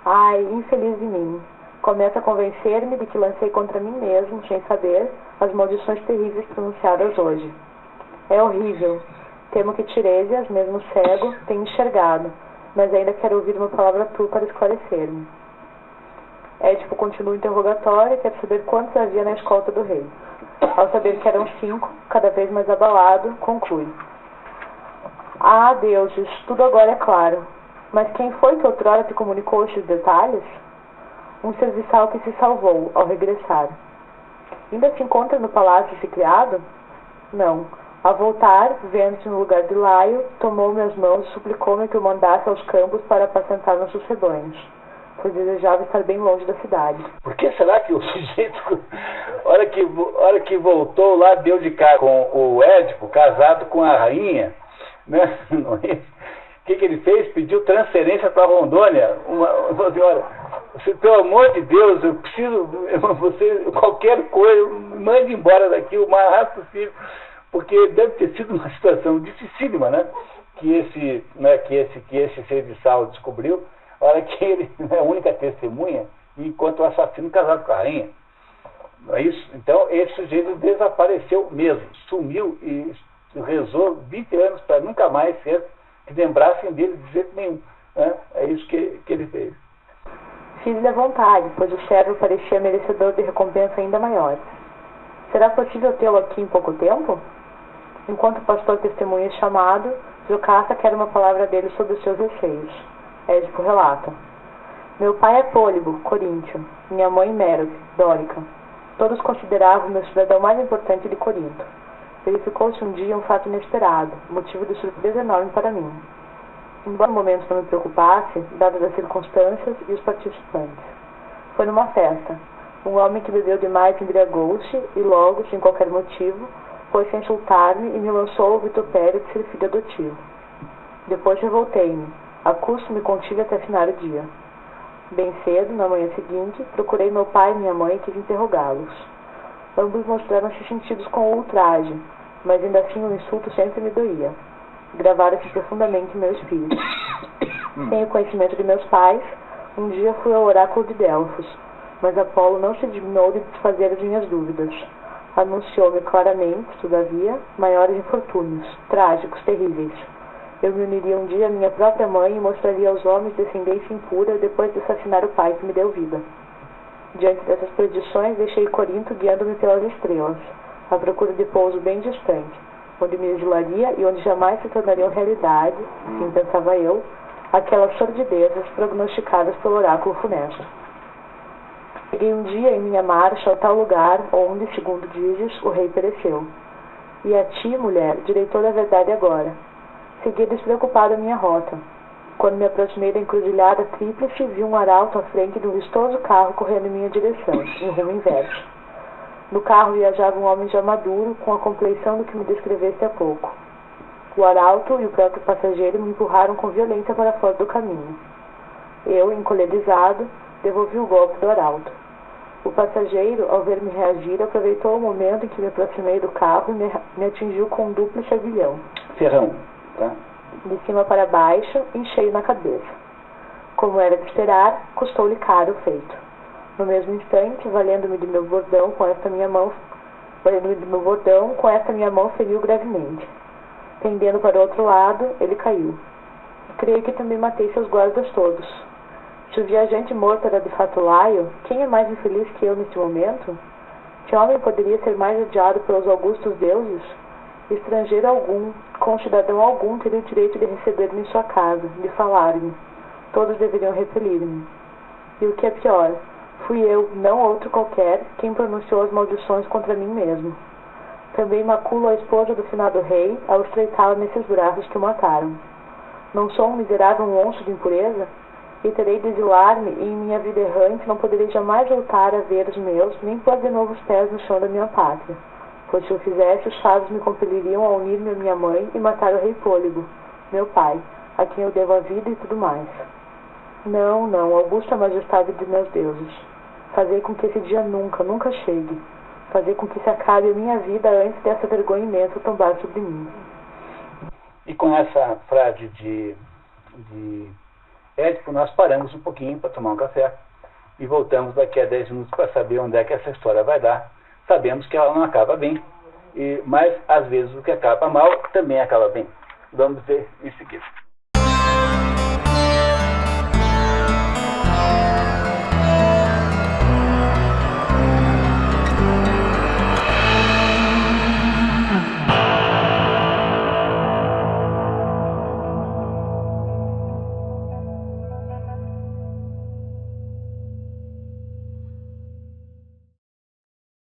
Ai, infeliz de mim. Começa a convencer-me de que lancei contra mim mesmo, sem saber, as maldições terríveis pronunciadas hoje. É horrível. Temo que Tiresias, mesmo cego, tenha enxergado, mas ainda quero ouvir uma palavra tua para esclarecer-me. Édipo continua o interrogatório e quer saber quantos havia na escolta do rei. Ao saber que eram 5, cada vez mais abalado, conclui. Ah, deuses, tudo agora é claro. Mas quem foi que outrora te comunicou estes detalhes? Um serviçal que se salvou ao regressar. Ainda se encontra no palácio esse criado? Não. Ao voltar, vendo-se no lugar de Laio, tomou minhas mãos e suplicou-me que o mandasse aos campos para apacentar nossos rebanhos, pois desejava estar bem longe da cidade. Por que será que o sujeito, hora que voltou lá, deu de cara com o Édipo, casado com a rainha, né? O que ele fez? Pediu transferência para Rondônia. Uma senhora, pelo amor de Deus, eu preciso, qualquer coisa, mande embora daqui o mais rápido possível, porque deve ter sido uma situação dificílima, né? Que esse serviçal descobriu, a hora que ele é a única testemunha, enquanto o assassino casado com a rainha. Não é isso? Então, esse sujeito desapareceu mesmo, sumiu e rezou 20 anos para nunca mais ser que lembrassem dele de jeito nenhum. Né? É isso que ele fez. Fiz-lhe a vontade, pois o servo parecia merecedor de recompensa ainda maior. Será possível tê-lo aqui em pouco tempo? Enquanto o pastor testemunha é chamado, Jocasta quer uma palavra dele sobre os seus receios. Édipo relata. Meu pai é Pólibo, coríntio, minha mãe Mérope, dórica. Todos consideravam meu cidadão mais importante de Corinto. Verificou-se um dia um fato inesperado, motivo de surpresa enorme para mim. Embora no momento não me preocupasse, dadas as circunstâncias e os participantes. Foi numa festa. Um homem que bebeu demais embriagou-se e logo, sem qualquer motivo, pôs-se a insultar-me e me lançou o vitupério de ser filho adotivo. Depois revoltei-me. A custo me contive até final do dia. Bem cedo, na manhã seguinte, procurei meu pai e minha mãe e quis interrogá-los. Ambos mostraram-se sentidos com o ultraje, mas ainda assim o insulto sempre me doía. Gravaram-se profundamente em meu espírito. Sem o conhecimento de meus pais, um dia fui ao oráculo de Delfos, mas Apolo não se dignou de desfazer as minhas dúvidas. Anunciou-me claramente, todavia, maiores infortúnios, trágicos, terríveis. Eu me uniria um dia à minha própria mãe e mostraria aos homens descendência impura depois de assassinar o pai que me deu vida. Diante dessas predições, deixei Corinto guiando-me pelas estrelas, à procura de pouso bem distante, onde me exilaria e onde jamais se tornariam realidade, assim pensava eu, aquelas sordidezas prognosticadas pelo oráculo funesto. Cheguei um dia em minha marcha ao tal lugar onde, segundo dizes, o rei pereceu. E a ti, mulher, direi toda a verdade agora. Segui despreocupado a minha rota. Quando me aproximei da encruzilhada tríplice, vi um arauto à frente de um vistoso carro correndo em minha direção, em rumo inverso. No carro viajava um homem já maduro, com a compleição do que me descreveste há pouco. O arauto e o próprio passageiro me empurraram com violência para fora do caminho. Eu, encolerizado, devolvi o golpe do arauto. O passageiro, ao ver-me reagir, aproveitou o momento em que me aproximei do carro e me atingiu com um duplo chavilhão. Ferrão, tá? De cima para baixo, em cheio na cabeça. Como era de esperar, custou-lhe caro o feito. No mesmo instante, valendo-me de meu bordão, com esta minha mão feriu gravemente. Pendendo para o outro lado, ele caiu. Creio que também matei seus guardas todos. Se o viajante morto era de fato Laio, quem é mais infeliz que eu neste momento? Que homem poderia ser mais odiado pelos augustos deuses? Estrangeiro algum, concidadão algum, teria o direito de receber-me em sua casa, de falar-me. Todos deveriam repelir-me. E o que é pior, fui eu, não outro qualquer, quem pronunciou as maldições contra mim mesmo. Também maculo a esposa do finado rei ao estreitá-la nesses braços que o mataram. Não sou um miserável monstro de impureza? E terei de exilar-me e em minha vida errante não poderei jamais voltar a ver os meus, nem pôr de novo os pés no chão da minha pátria. Pois se eu fizesse, os fados me compeliriam a unir-me à minha mãe e matar o rei Pólibo, meu pai, a quem eu devo a vida e tudo mais. Não, não, augusta majestade de meus deuses. Fazer com que esse dia nunca chegue. Fazer com que se acabe a minha vida antes dessa vergonha imensa tombar sobre mim. E com essa frase de Édipo, nós paramos um pouquinho para tomar um café e voltamos daqui a 10 minutos para saber onde é que essa história vai dar. Sabemos que ela não acaba bem, mas às vezes o que acaba mal também acaba bem. Vamos ver em seguida.